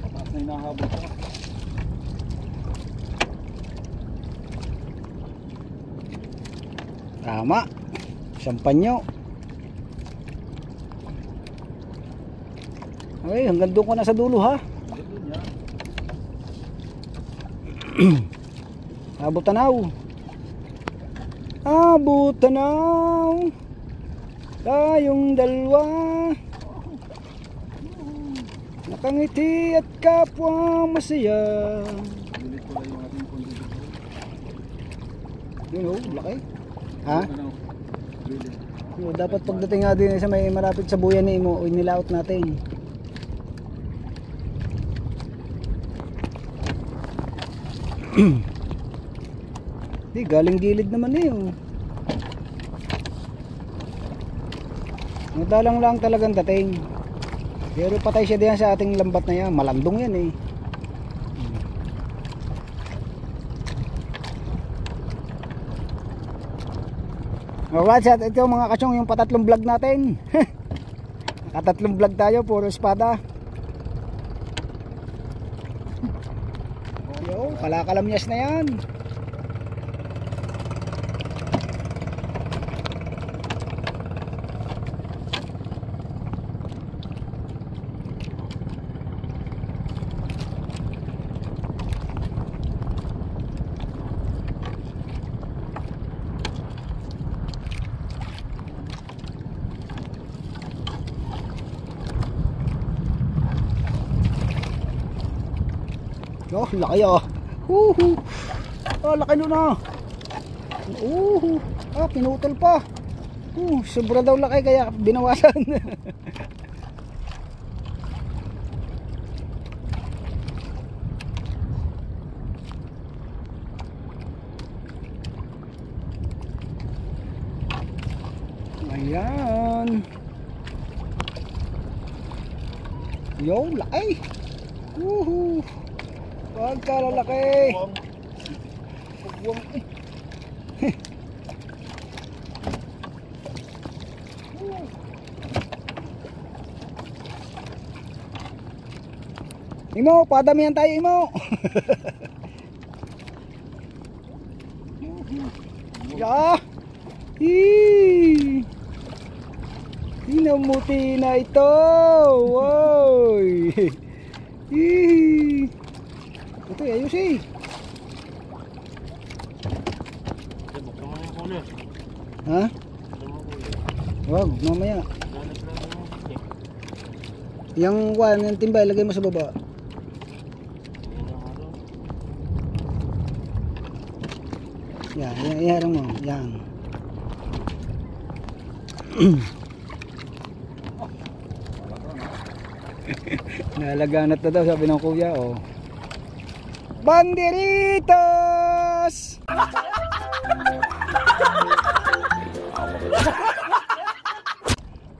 Speaker 1: Pataas na hinahabol ko.
Speaker 2: Tama. Sampanyo. Okay, hanggang doon ko na sa dulo ha.
Speaker 1: Ganun yan.
Speaker 2: Abot tanaw. Abot tanaw. Tayong dalawa. Nakangiti at kapwa masaya.
Speaker 1: Ulit ko lang yung ating kondito.
Speaker 2: Yun oh, laki. Ha?
Speaker 1: Ano? Ulit.
Speaker 2: Dapat pagdating nga din sa may malapit sa buyan ni Imo, nilaot natin. Di, galing gilid naman eh. Oh. Madalang lang talagang dating. Pero patay siya diyan sa ating lambat na yan. Malandong yan eh. Alright, so ito mga kachong yung patatlong vlog natin. Nakatatlong vlog tayo, puro espada. Yo, kalakalamyas na yan. Oh, laki oh. Oh, laki nun ah. Ah, pinutol pa. Sobra daw laki kaya binawasan. Ayan. Yo, laki. Pagkalalaki. Pagwang eh. Imo, padamihan tayo Imo. Ya. Inamuti na ito. Woy. Ito ayos eh.
Speaker 3: Buksan mo na yung cooler.
Speaker 2: Ha?
Speaker 3: Buksan mo cooler.
Speaker 2: Wag, mamaya.
Speaker 3: Lalaglag mo.
Speaker 2: Yung kwan, yung timba, ilagay mo sa baba. Yan, iharang mo. Yan. Nalaganat na daw, sabi ng kuya, oh. Banderitas!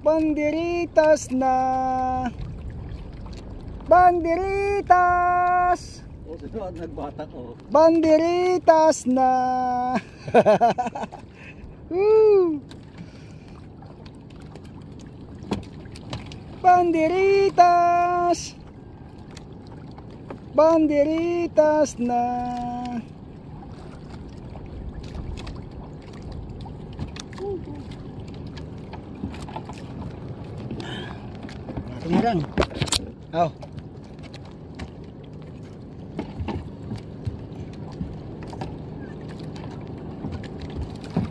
Speaker 2: Banderitas na! Banderitas!
Speaker 1: O, sino ang nagbata ko?
Speaker 2: Banderitas na! Banderitas! Banderitas na! Tingnan. Oh.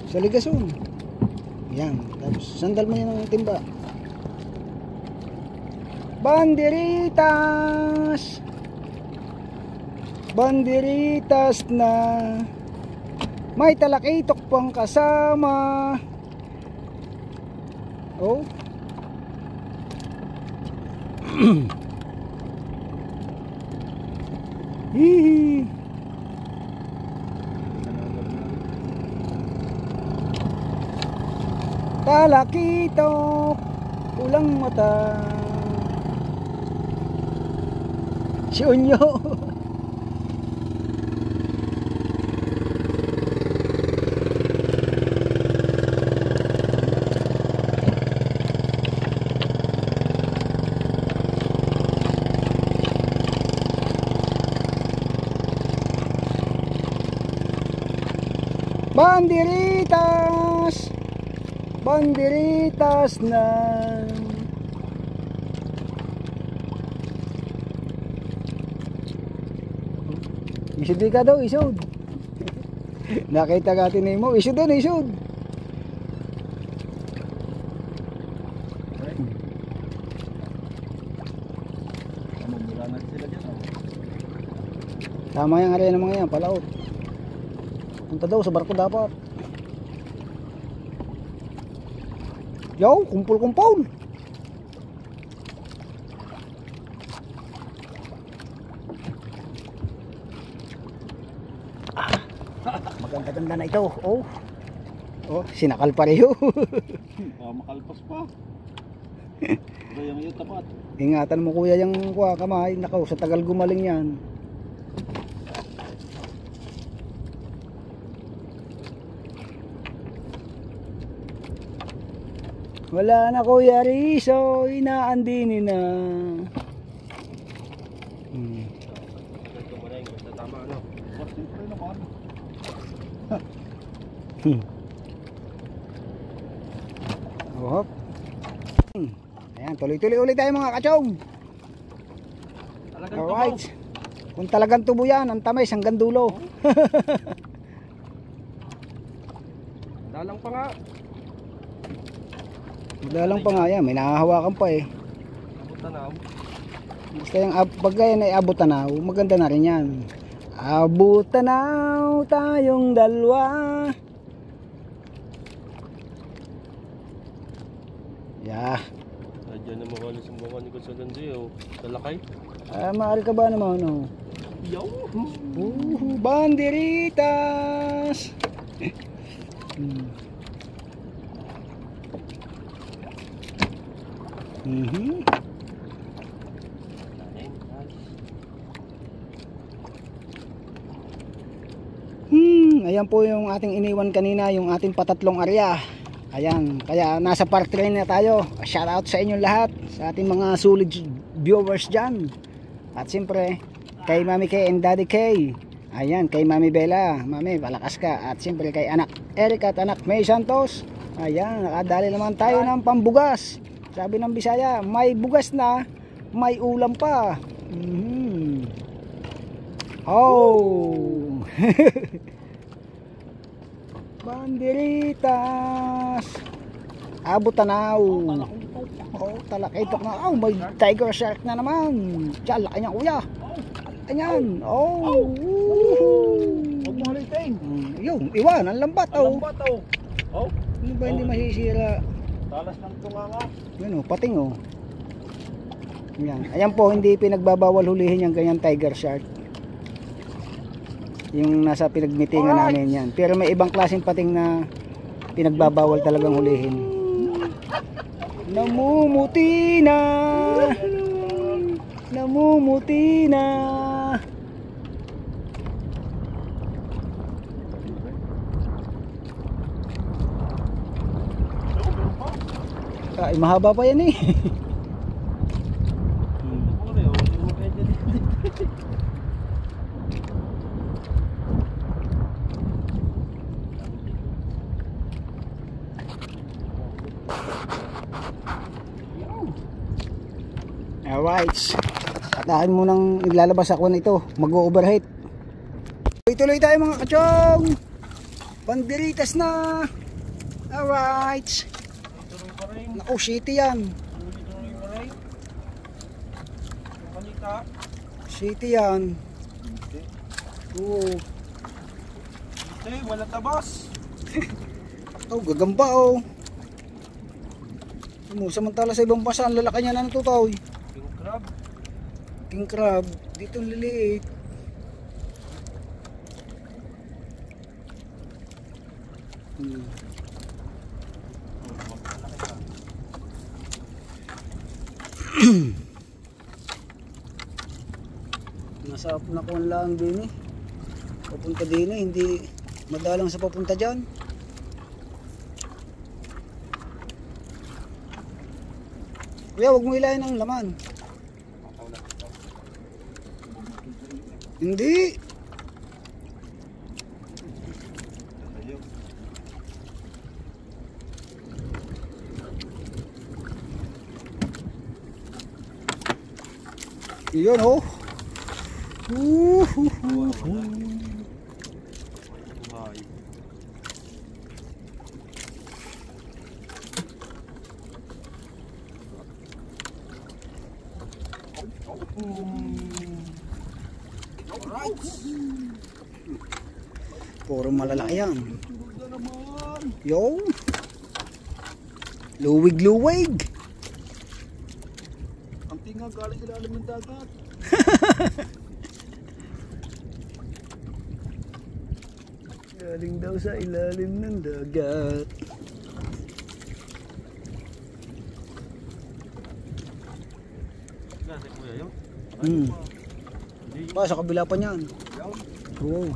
Speaker 2: Sa ligason. Yan. Tapos sandal mo yan ng timba. Banderitas! Banderitas na! May talakitok pang kasama. Oh. Hihi. Talakitok, pulang mata. Si Unyo. Banderitas! Banderitas na. Isod ka daw, isod. Nakita ka mo, isod doon, isod.
Speaker 1: Mamulangan sila dyan.
Speaker 2: Tama yung area ng mga yan, palaot. Punta daw sa barko dapat. Yo, kumpul-kumpul. Maganda-ganda na ito. Oh. Oh, sinakal pareho.
Speaker 1: Makalpas pa. Pero yung iyo tapat.
Speaker 2: Ingatan mo kuya yung kuha kamay. Nakaw, sa tagal gumaling yan. Wala na kuya Riso, inaandinin na.
Speaker 3: Ito mo na yung tama ano.
Speaker 1: Siyempre naman.
Speaker 2: Oh. Ayan, tuloy-tuloy ulit tayo mga kachong.
Speaker 3: Talagang
Speaker 2: Alright. Kung talagang tubo yan, ang tamis hanggang dulo.
Speaker 3: dalang pa nga.
Speaker 2: Madalang pa nga yan, may nakahawakan pa eh.
Speaker 3: Abot tanaw.
Speaker 2: Basta yung pag yan ay abot tanaw, maganda na rin yan. Abot tanaw tayong dalawa. Yeah.
Speaker 3: Diyan na mukha na sumbukan ni Consolante oh. Talakay.
Speaker 2: Maaari ka ba naman ano?
Speaker 3: Yaw.
Speaker 2: Banderitas. Ayan po yung ating iniwan kanina, yung ating patatlong area. Ayan, kaya nasa part 3 na tayo. Shout out sa inyong lahat, sa ating mga solid viewers dyan. At siyempre kay Mami K and Daddy K. Ayan, kay Mami Bella. Mami, palakas ka. At siyempre kay anak Eric at anak May Santos. Ayan, nakadali naman tayo ng pambugas. Sabi ng Bisaya, may bugas na, may ulam pa. Oh. Banderitas. Abot tanaw. Oh, talakitok na. Oh, may tiger shark na naman. Diyan, laki niya kuya. Ayan. Oh.
Speaker 1: Huwag mo haliting.
Speaker 2: Yung, iwan, ang lambat. Oh.
Speaker 1: Lambat oh. Oh.
Speaker 2: Ano ba hindi masisira?
Speaker 1: Talas ng tunganga.
Speaker 2: Yan oh, pating oh. Yan. Ayan po, hindi pinagbabawal hulihin yung ganyan tiger shark. Yung nasa pinagmitingan namin yan. Pero may ibang klaseng pating na pinagbabawal talagang hulihin. Namumuti na. Namumuti na. Ay, mahaba pa yan eh. Alright. Atahan mo nang naglalabas ako nito. Mag-overheat. Tuloy-tuloy tayo mga kachong. Banderitas na. Alright. Naku, city yan. City yan. Oo.
Speaker 3: Wala tabas.
Speaker 2: Oh, gagamba oh. Samantala sa ibang bansa, ang lalaki niya na natutoy.
Speaker 3: King crab.
Speaker 2: King crab. Dito liliit. Nasa nakuha lang din eh. Papunta din eh, hindi madalang sa papunta dyan. Kuya, huwag mo ilayin ang laman. Hindi. Yun oh.
Speaker 3: Buhay.
Speaker 2: Puro malalaki yan.
Speaker 1: Ganda naman.
Speaker 2: Yo. Luwig-luwig.
Speaker 1: Ang tinga galing ilalim ng dagat.
Speaker 2: Galing daw sa ilalim ng dagat.
Speaker 3: Kasi kuya yun. Hindi.
Speaker 2: Pa, sa kabila pa niyan.
Speaker 1: Yan.
Speaker 2: Oo.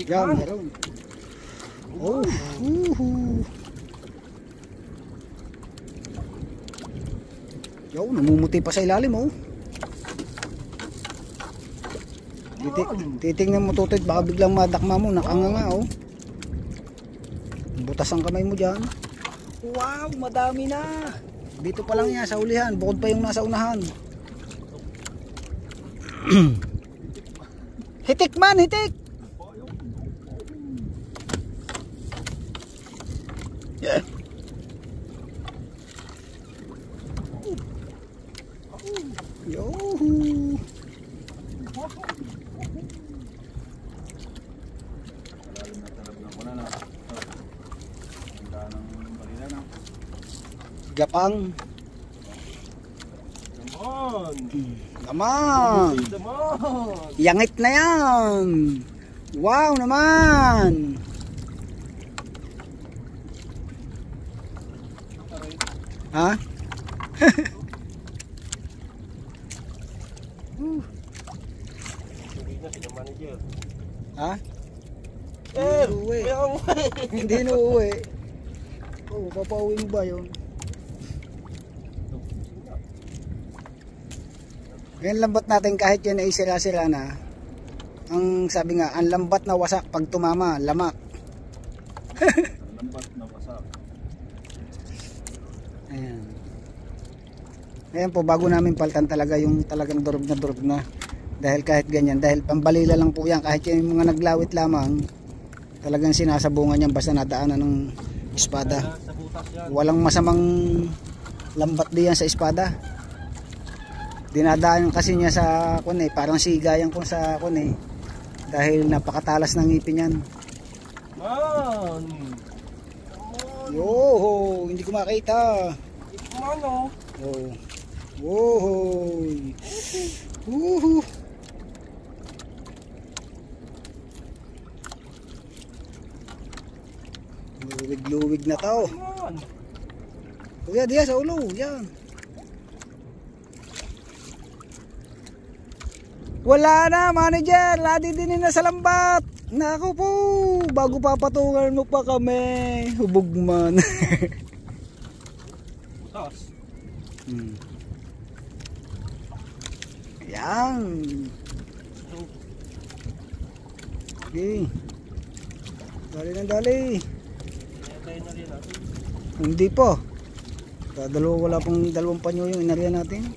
Speaker 2: Yan, meron. Oh, Yo, namumuti pa sa ilalim oh. Titingnan mo tutoy, baka biglang madakma mo, nakanganga oh. Butas ang kamay mo dyan. Wow, madami na. Dito pa lang yan sa ulihan, bukod pa yung nasa unahan. Hitik man, hitik. Yo.
Speaker 1: Malalim na talaga ko na. Ganda ng balila na.
Speaker 2: Gapang.
Speaker 3: Naman.
Speaker 2: Naman.
Speaker 3: Naman.
Speaker 2: Yangit na yan. Wow naman. Ha?
Speaker 3: Hindi na sila manager.
Speaker 2: Ha?
Speaker 3: Eh,
Speaker 2: Uuwi.
Speaker 3: may ako
Speaker 2: Hindi na uuwi. Oh, papauwi mo ba yun? Ngayon lambat natin kahit yun ay sira-sira na. Ang sabi nga, ang lambat na wasak pag tumama, lamak.
Speaker 1: Ang lambat na wasak.
Speaker 2: Ayan. Ayan po, bago namin paltan talaga yung talagang durog na. Dahil kahit ganyan, dahil pambalila lang po yan, kahit yung mga naglawit lamang, talagang sinasabungan yan basta nadaanan ng espada.
Speaker 3: sa butas yan.
Speaker 2: Walang masamang lambat diyan sa espada. Dinadaan kasi niya sa kun parang sigayan ko sa kun dahil napakatalas ng ngipin niyan.
Speaker 3: Man.
Speaker 2: Yo, hindi ko makita.
Speaker 3: Mano.
Speaker 2: Oh. Wohoy. Woohoo. Luwig-luwig na tao.
Speaker 3: Man.
Speaker 2: Kuya, diyan sa ulo. Yan. Wala na, manager. Ladi din na sa lambat. Naku po. Bago papatungan mo pa kami. Hubog man.
Speaker 3: Butas.
Speaker 2: Yan. Okay. Dali na dali.
Speaker 3: Tayo na rin natin.
Speaker 2: Hindi pa. Wala pang dalawang panyo yung inariyan natin.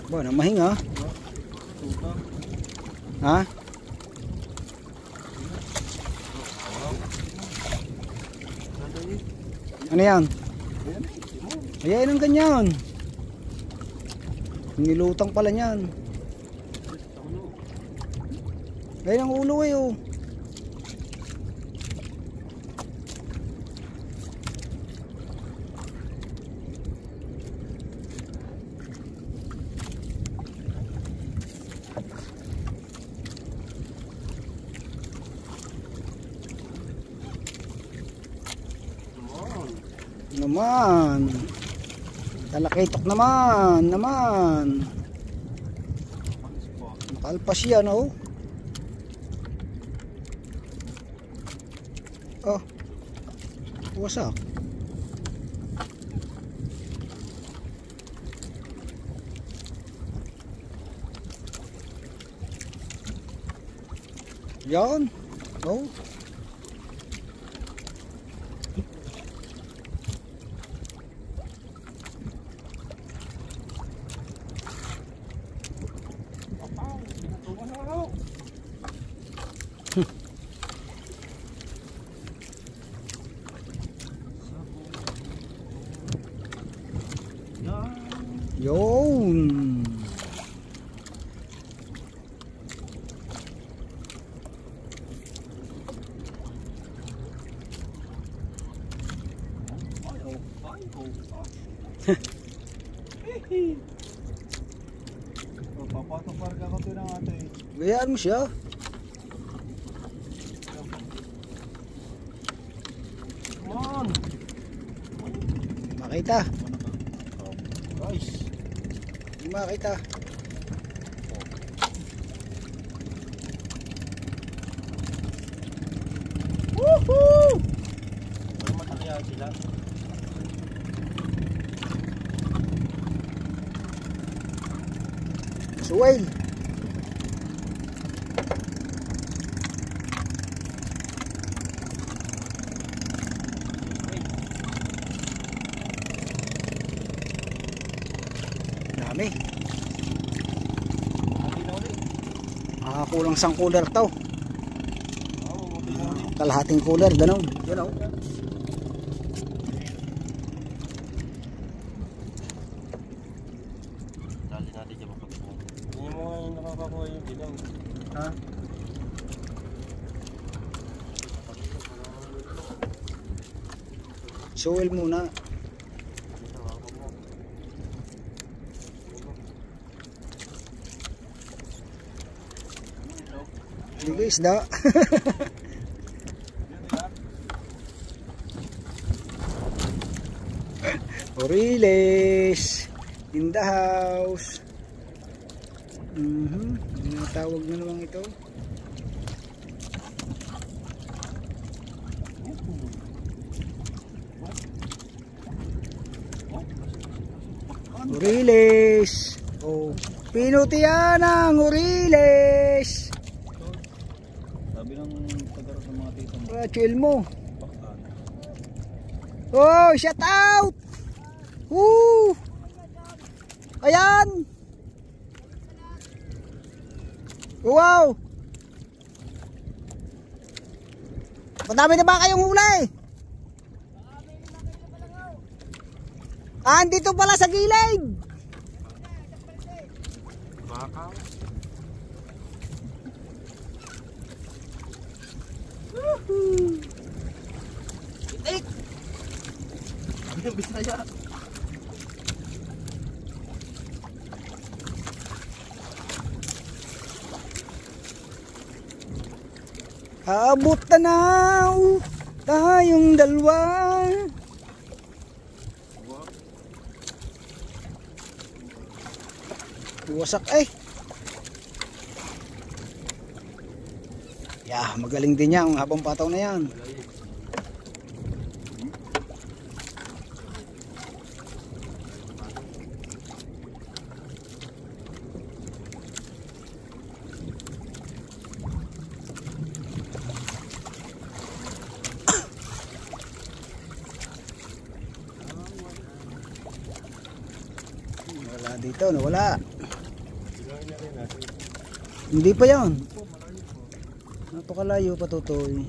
Speaker 2: Ba, namahinga.
Speaker 3: Tuta.
Speaker 2: Ha? Ano yan? Ayan ang ganyan. Nilutang pala niyan. Ayan ang ulo oh. Naman. Talakitok naman. Nakalpas yan oh. Oh. Wasak. Yan. Oh. Yun.
Speaker 1: Papatong ka ko ng ate.
Speaker 2: Gayaan mo siya.
Speaker 3: Come on.
Speaker 2: Makita.
Speaker 1: Guys.
Speaker 2: Hindi makita.
Speaker 3: Woohoo! Pero mataliya sila.
Speaker 2: Suwail. Dami. Kulang sang cooler to. Kalahating cooler, ganun. Yun o.
Speaker 3: Dali natin dyan makapit. Hindi mo nga yung nakakakuha yung bilang.
Speaker 2: Ha? Suwail muna. Sige isda. Oriles in the house. Tawag na naman ito. Oriles. Oh, pinutian ang Oriles.
Speaker 1: Sabi ng tagaro sa mga tita mo.
Speaker 2: Chill mo. Oh, shout out. Woo! Ayan. Wow. Madami na ba kayong huli? Ah, dito pala sa gilid.
Speaker 3: Bakaw.
Speaker 2: Itik.
Speaker 3: Ano yung Bisaya?
Speaker 2: Abot na tayong dalawa. Wasak eh. Yeah, magaling din yan habang pataw na yan. Wala dito, nawala. Hindi pa yan. Napakalayo pa tutoy.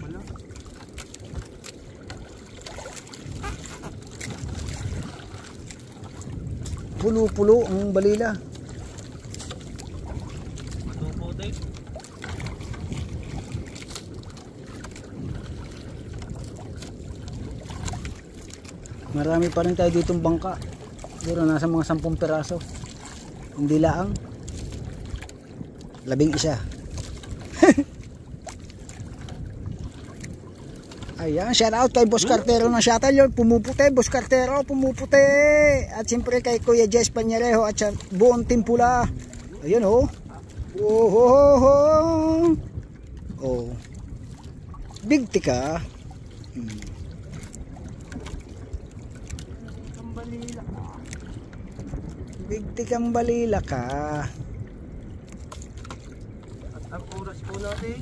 Speaker 2: Pulo-pulo ang balila.
Speaker 3: Tupo din.
Speaker 2: Marami pa rin tayo ditong bangka. Pero nasa mga 10 peraso. Hindi laang. 11. Ayan, shout out kay Boss Cartero ng Shuttle yun. Pumuputi, Boss Cartero, pumuputi. At siyempre kay Kuya Jess Pañarejo at sa buong timpula. Ayun oh. Oh, oh, oh. Oh. Big tika. Big tikang balila ka.
Speaker 3: At ang oras po natin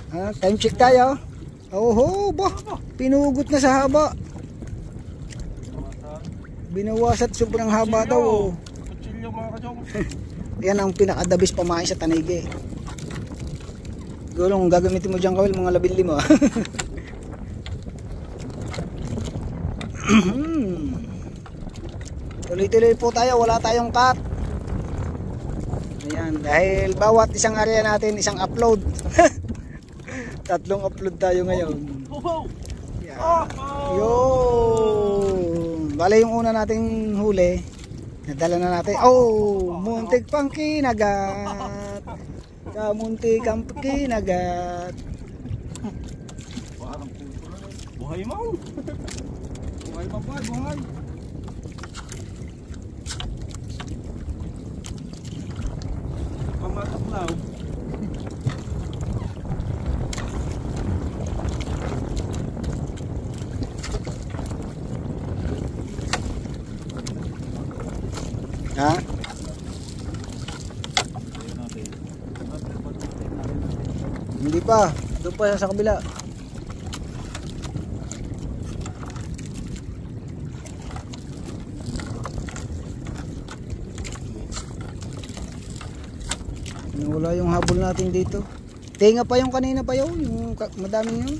Speaker 2: Time check tayo. Oho, ba? Pinugot na sa haba. Binawas at sobrang haba daw.
Speaker 3: Kutsilyo mga kachong.
Speaker 2: Yan ang pinakadabis pamain sa tanigi. Gulong gagamitin mo dyan kawil mga 15. Tuloy-tuloy po tayo, wala tayong cut. Ayan, dahil bawat isang area natin isang upload. 3 upload tayo ngayon. Yan. Yun. Bale yung una nating huli, nadala na natin. Oh, muntik pang kinagat. Kamuntik ang kinagat.
Speaker 1: Parang puto na yun.
Speaker 3: Buhay mo.
Speaker 1: Buhay pa ba? Buhay. Pamataklaw.
Speaker 2: Ha? Hindi pa. Doon pa sa kabila. Wala yung habol natin dito. Tinga pa yung kanina pa yun. Yung madaming yun.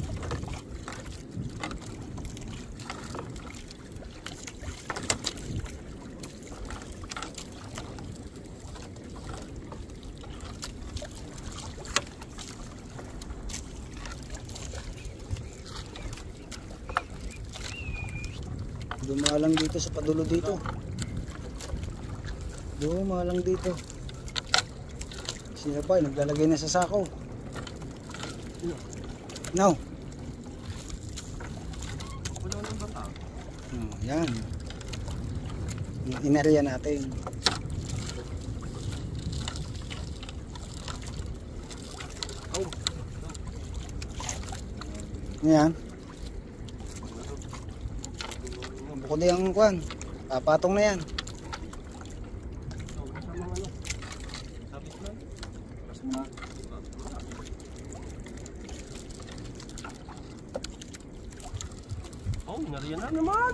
Speaker 2: Dumalang dito sa padulo dito. Dumalang dito. Sino pa? Naglalagay na sa sako. No. Yan. Inariya natin. Yan. Bukod na yung kwan. Papatong na yan.
Speaker 3: Oh, nariyan na naman.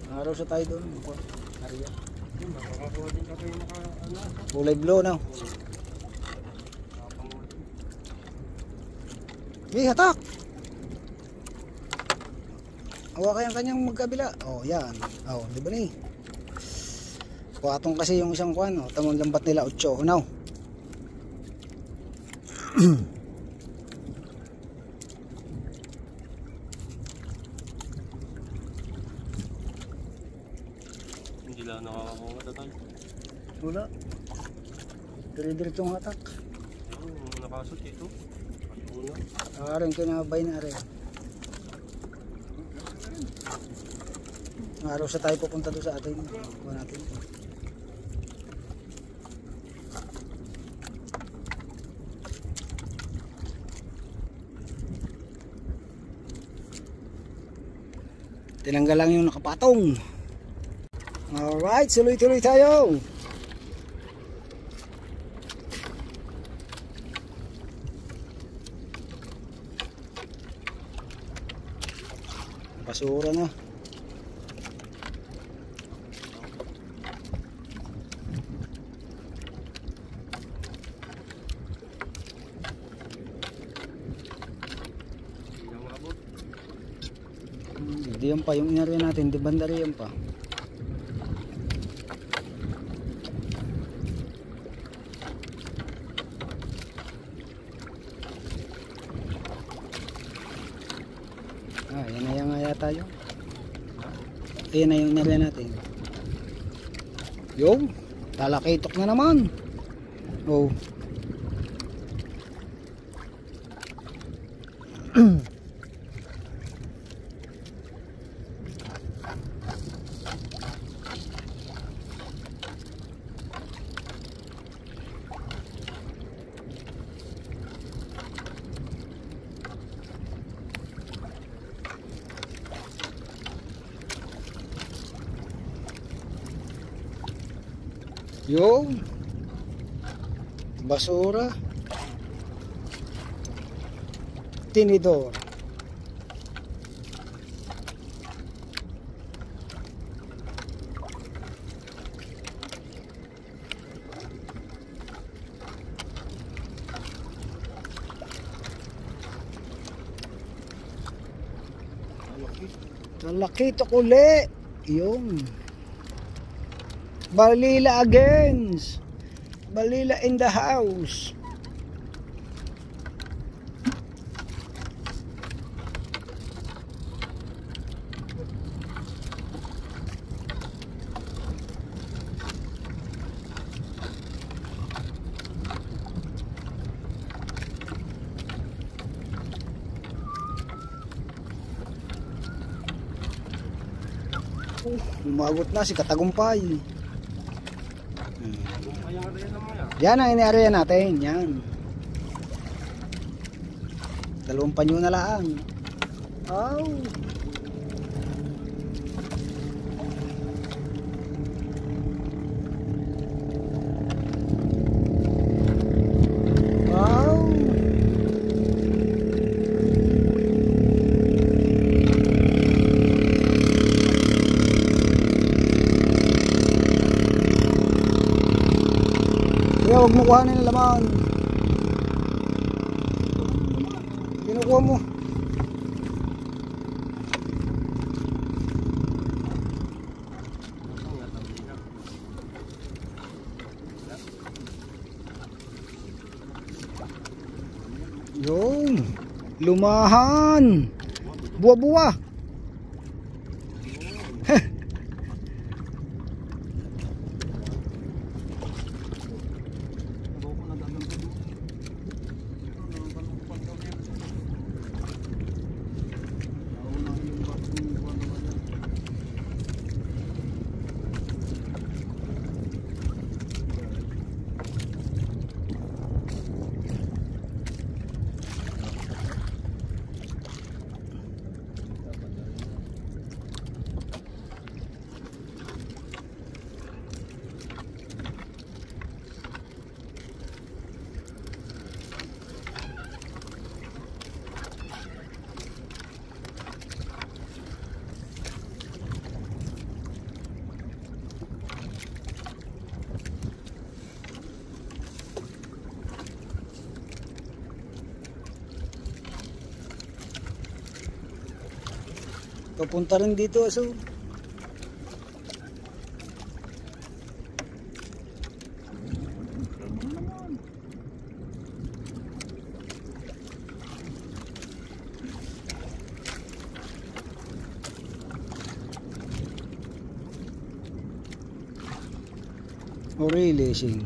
Speaker 2: Araw sa tayo doon. Nariya.
Speaker 3: Nakakakuha din ka kayo ano.
Speaker 2: Kulay blue na. Hatak! Hawa kayang kanyang magkabila. Oh, yan. Oh, di ba ni? Kuwatong kasi yung isang kuwan. Oh, tamang lambat nila 8. Now.
Speaker 3: Hindi lang nakakakuha tatay.
Speaker 2: Wala. Dire-diretsong hatak.
Speaker 3: Yung nakasot ito. Una.
Speaker 2: Aring kinabay na rin. Araw sa tayo pupunta doon sa atin. Kuha natin. Tinanggal lang yung nakapatong. Alright, tuloy-tuloy tayo. Basura na. Hindi yan pa yung inarya natin, di bandari yan pa. Yan na yung nga yata yun. Ayan na yung inarya natin. Yung talakitok na naman. Oh. Yung basura. tinidor. Talakito uli. Yung Balila against Balila in the house. Umagot na si Katagumpay.
Speaker 3: Kaya nga rin naman yan.
Speaker 2: Yan ang iniarea natin. Yan. 2 panyo na lang. Oh. Wow. Kaya huwag mo kuhanin ang laman. Kinukuha mo. Yung lumahan. Buwa-buwa. Papunta rin dito aso. Oh really, Sing?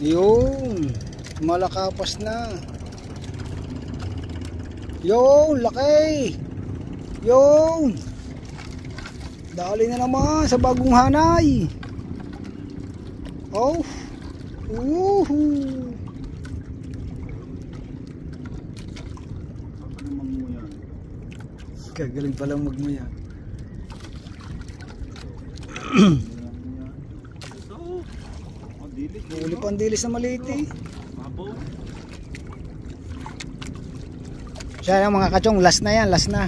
Speaker 2: Yung malakapas na. Yung laki. Yung dali na naman sa bagong hanay. Oh. Kagaling palang magmuya. Uli pa ang dilis na maliit eh. Siya yung mga kachong, last na yan, last na.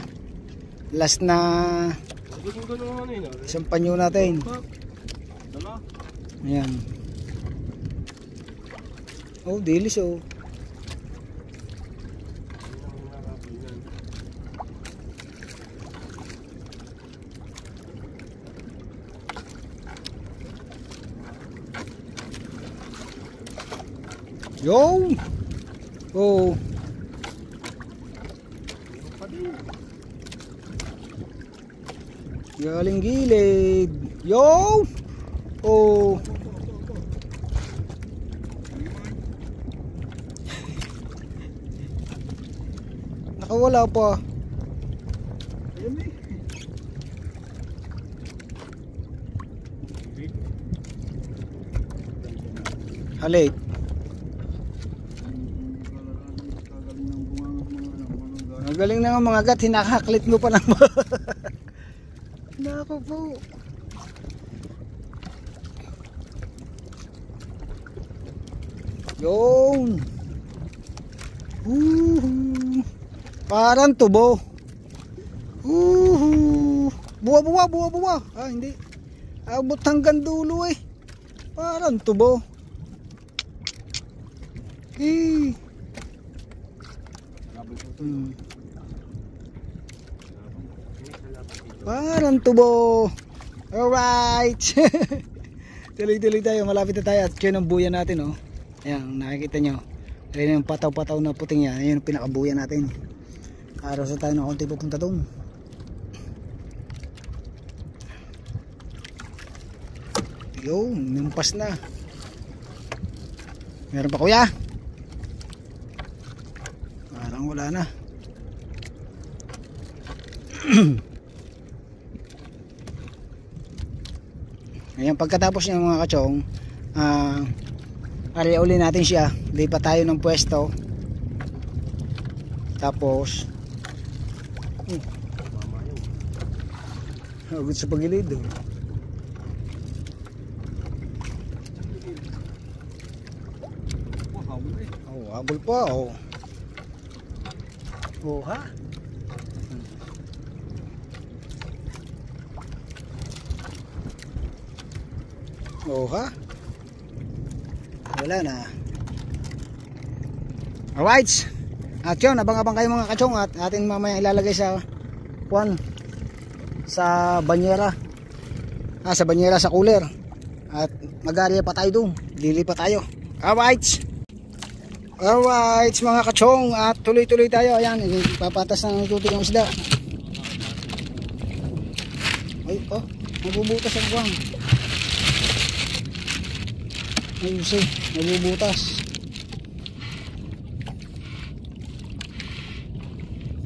Speaker 2: Last na isang panyo natin. Ayan. Oh, dilis oh. Yo! Oh. Galing gilid. Yo! Oh. wala pa.
Speaker 1: Ayun eh.
Speaker 2: Halik. Magaling na nga mga gat, hinakaklit mo pa lang. Nako po. Yun. Parang tubo. Buwa. Ah, hindi. Abot hanggang dulo eh. Parang tubo. Parang tubo. Alright. Tuloy-tuloy tayo. Malapit na tayo. At yun ang buya natin, oh. Ayan, nakikita nyo. Ayan yung pataw-pataw na puting yan. Ayan yung pinakabuya natin. Araw sa tayo ng konti pupunta doon. Yun, numpas na. Meron pa kuya? Parang wala na. Ayan, pagkatapos niya mga kachong, area uli natin siya. Lipat tayo ng pwesto. Tapos agad sa pagilid, oh. Oh, habol pa, oh. Oh, ha? Oh, ha? Wala na. Alright. At yun, abang-abang kayo mga kachong. At atin mamaya ilalagay sa sa banyera. Sa banyera, sa cooler. At mag-area pa tayo doon. Lilipat tayo. Alright. Alright mga kachong. At tuloy-tuloy tayo. Ayan, ipapatas na ng tubig ng isda. Ay, oh, mabubutas ang buwang. Ayun, nabubutas.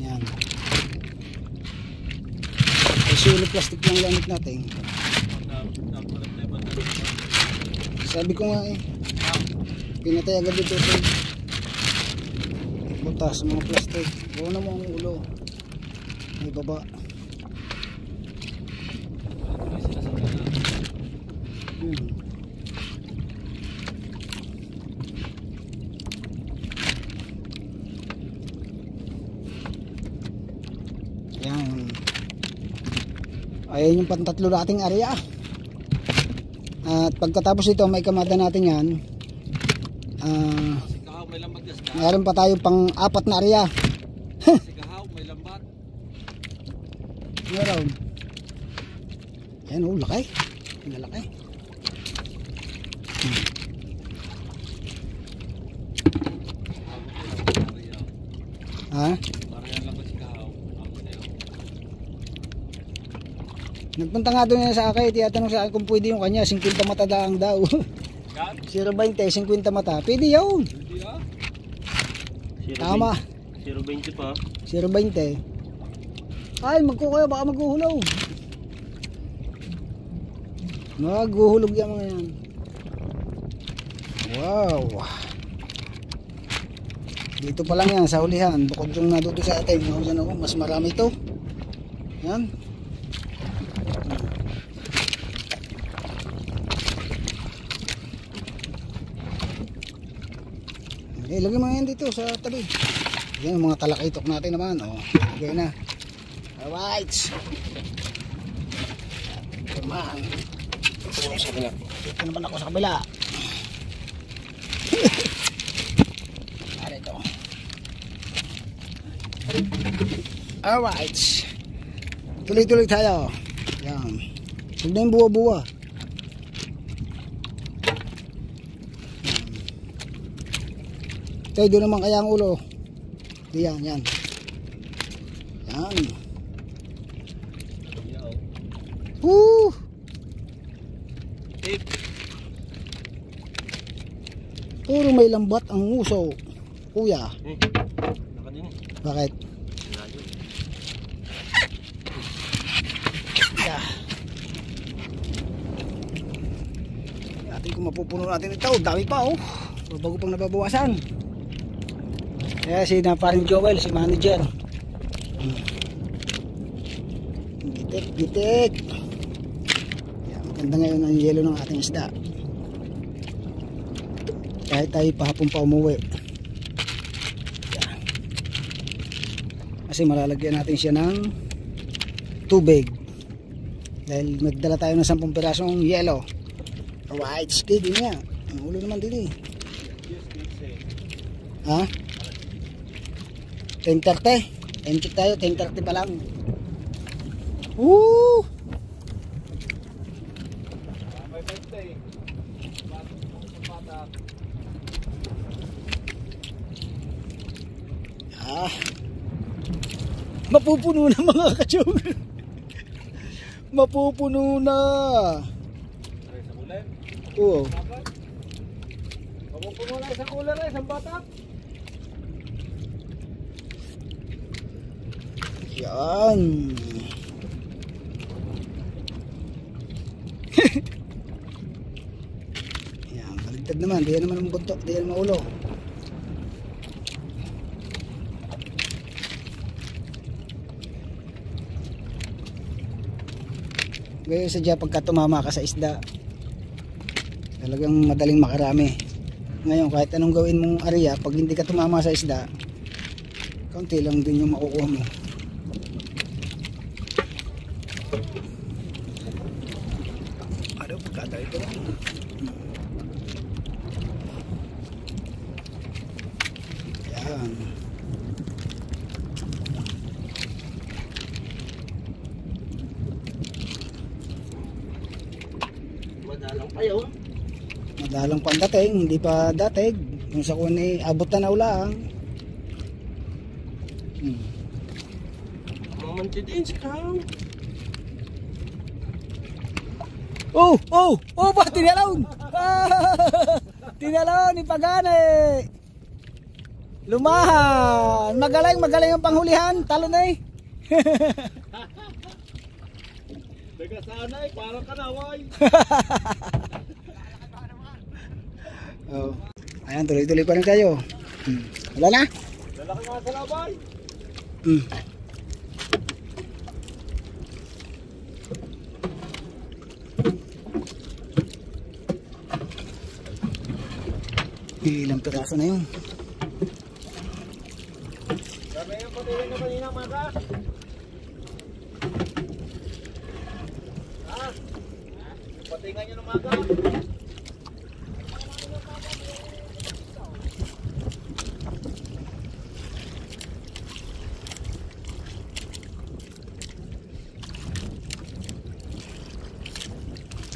Speaker 2: Yan. Ay, silo plastic lang gamit natin. Sabi ko nga eh, pinatay agad dito ito. Butas mga plastic. Buo na mo ang ulo. May baba. Yan. Ayan yung pantatlo nating area. At pagkatapos ito may kamada natin yan. Mayroon pa tayo pang 4 na area.
Speaker 1: May lambat.
Speaker 2: Meron. Ayan, oh, laki. Pinalaki. Ha? Nagpunta nga doon sa akin, tiyatanong sa akin kung pwede yung kanya, 50 mata daang daw. 0.20, 50 mata. Pwede yun. Tama.
Speaker 3: 0.20 pa.
Speaker 2: 0.20. Ay, magkukayo, baka maghuhulog. Maghuhulog yan mga yan. Wow. Dito pa lang yan, sa hulihan. Bukod yung naduto sa atin. Mas marami ito. Yan. Ilagay mo yan dito sa tabi. Yan yung mga talakitok natin naman. Oh, ilagay na. Alright. Come on. Dito naman ako sa kabila. Ito. Alright. Tuloy-tuloy tayo. Yan. Huwag na yung buwa-buwa. Doon naman kaya ang ulo. Yan, yan. Yan. Woo! Puro may lambat ang uso. Kuya.
Speaker 3: Naka din eh.
Speaker 2: Bakit? natin kung mapupuno natin ito. Dami pa oh. Bago pang nababawasan. Kaya si na paring Joel, si manager. Bitik. Yan, maganda ngayon ang yelo ng ating isda. Kahit tayo pahapon pa umuwi. Yan. Kasi malalagyan natin siya ng tubig. Dahil nagdala tayo ng 10 pirasong yelo. Alright, steady niya. Ang ulo naman din eh. Ha? 10:30. Time check tayo, 10:30 pa lang. Woo! Ah. Mapupuno na mga kachong. Mapupuno na. Oo.
Speaker 1: Mapupuno na isang ulan na isang batak.
Speaker 2: Yan. Yan, baligtad naman. Di yan naman ang buntok. Di yan maulo. Ngayon sadya pagka tumama ka sa isda, talagang madaling makarami. Ngayon kahit anong gawin mong area, pag hindi ka tumama sa isda, kaunti lang din yung makukuha mo. Ano pagkata ito? Yan.
Speaker 3: Madalang pa yun.
Speaker 2: Madalang pa ang dating, hindi pa datig. Yung sa kuwan ay abot na ulang.
Speaker 3: Mamanti din si Kang.
Speaker 2: Oh, ba tinalaon. Tinalaon ni Pagane. Lumahan. Magaling ang panghulihan, talon na eh.
Speaker 1: Daga sana eh, parang kanaway.
Speaker 2: Oh. Ayan, tuloy-tuloy pa rin kayo. Wala na?
Speaker 1: Lalaki mga salabay.
Speaker 2: Ilang piraso na yun.
Speaker 1: Sabi yung patuloy na kanina mga. Patingan nyo ng maga.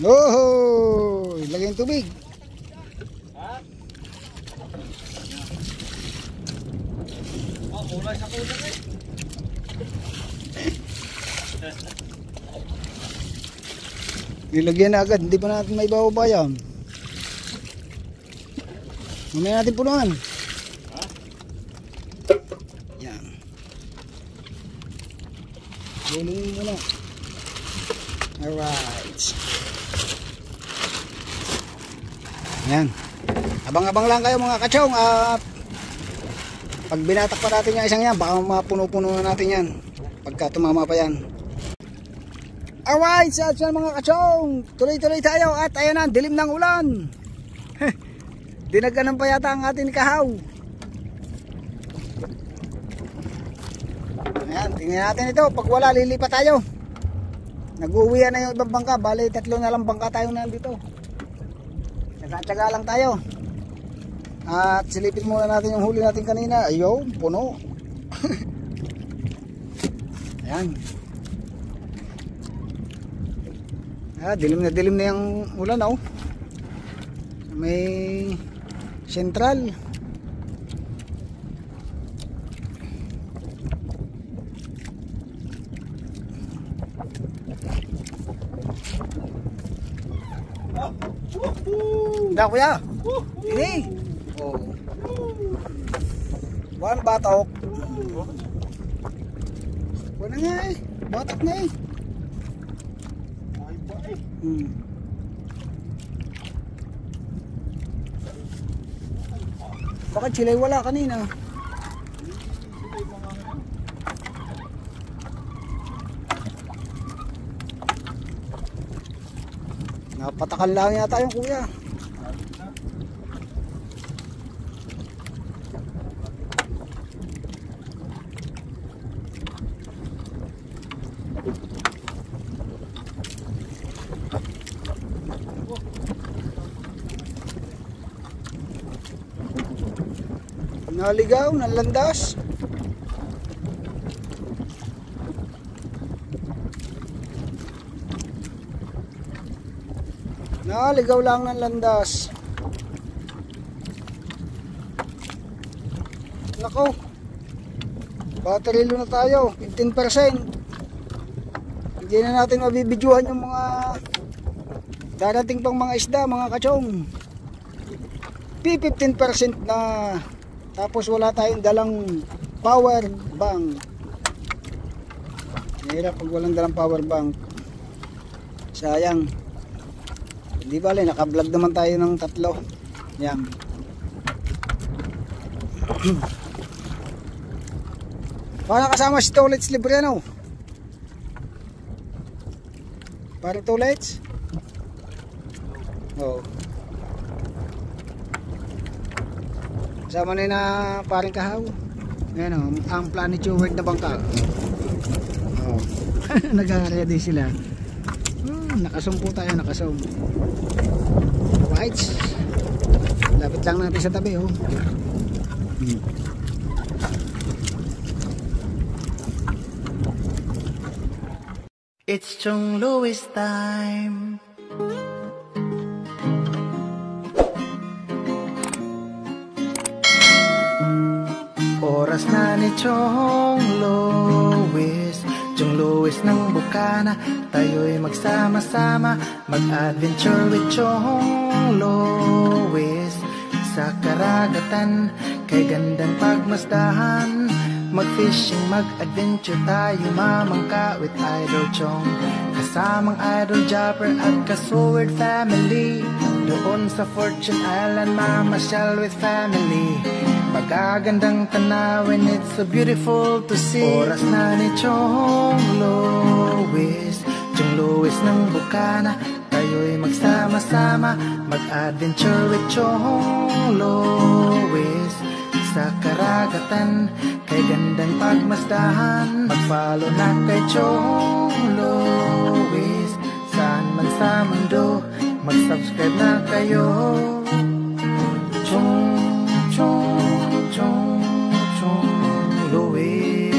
Speaker 2: Oh, lagay yung tubig.
Speaker 1: Ha? Oh, kulay sa kulay eh.
Speaker 2: Nilagyan na agad, hindi pa natin may bababa yan. Mamaya natin punuan. Yan. Gulungin muna. Alright. Yan. Abang-abang lang kayo mga kachong. Pag binatak pa natin yung isang yan, baka mapuno-puno na natin yan. Pagka tumama pa yan. Alright, so mga kachong, tuloy-tuloy tayo at ayan na, dilim ng ulan. Dinaganan pa yata ang ating kahaw. Ayan, tingnan natin ito, pag wala lilipat tayo. Nag-uwi na yung ibang bangka, bali 3 na lang bangka tayo nandito. Nagkatsaga lang tayo. At silipin muna natin yung huli natin kanina. Ayun, puno. Ayan. Dilim na yung ulan oh. May sentral. Dah kuya. Ini. Oh. One batok. Wala nga eh. Batok na eh. Bakit sila'y wala kanina? Napatakan lang yata yung kuya. Naligaw ng landas. Naligaw lang ng landas. Nako. Battery low na tayo, 15%. Hindi na natin mabibidyohan yung mga darating pang mga isda, mga kachong. P15% na. Tapos wala tayong dalang power bank. Mahirap pag walang dalang power bank. Sayang. Hindi bale, naka-vlog naman tayo ng 3. Yan. Para kasama si Tolets Libriano. Parang Tolets? Oo. Kasama na na paring kahaw. Ayan o, ang planitude na bangka. Oh. Nag-ready sila. Nakasumpo tayo, nakasum. Whites. Lapit lang natin sa tabi oh.
Speaker 4: It's Chong Louis time. Oras na ni Chong Louis, Chong Louis ng Bukana. Tayo'y magsama-sama, mag-adventure with Chong Louis. Sa karagatan, kay gandang pagmasdahan. Mag-fishing, mag-adventure tayo, mamangka with Idol Chong. Kasamang Idol Jopper at Kasword family. Doon sa Fortune Island, mamasyal with family. Magagandang tanawin, it's so beautiful to see. Oras na ni Chong Louis, Chong Louis ng Bukana. Tayo'y magsama-sama, mag-adventure with Chong Louis. Sa karagatan, kay gandang pagmasdahan. Mag-follow na kay Chong Louis. Saan man sa mundo, mag-subscribe na kayo. Chong Louis.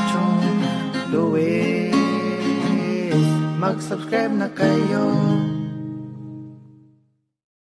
Speaker 4: Chong Louis. Mag-subscribe na kayo.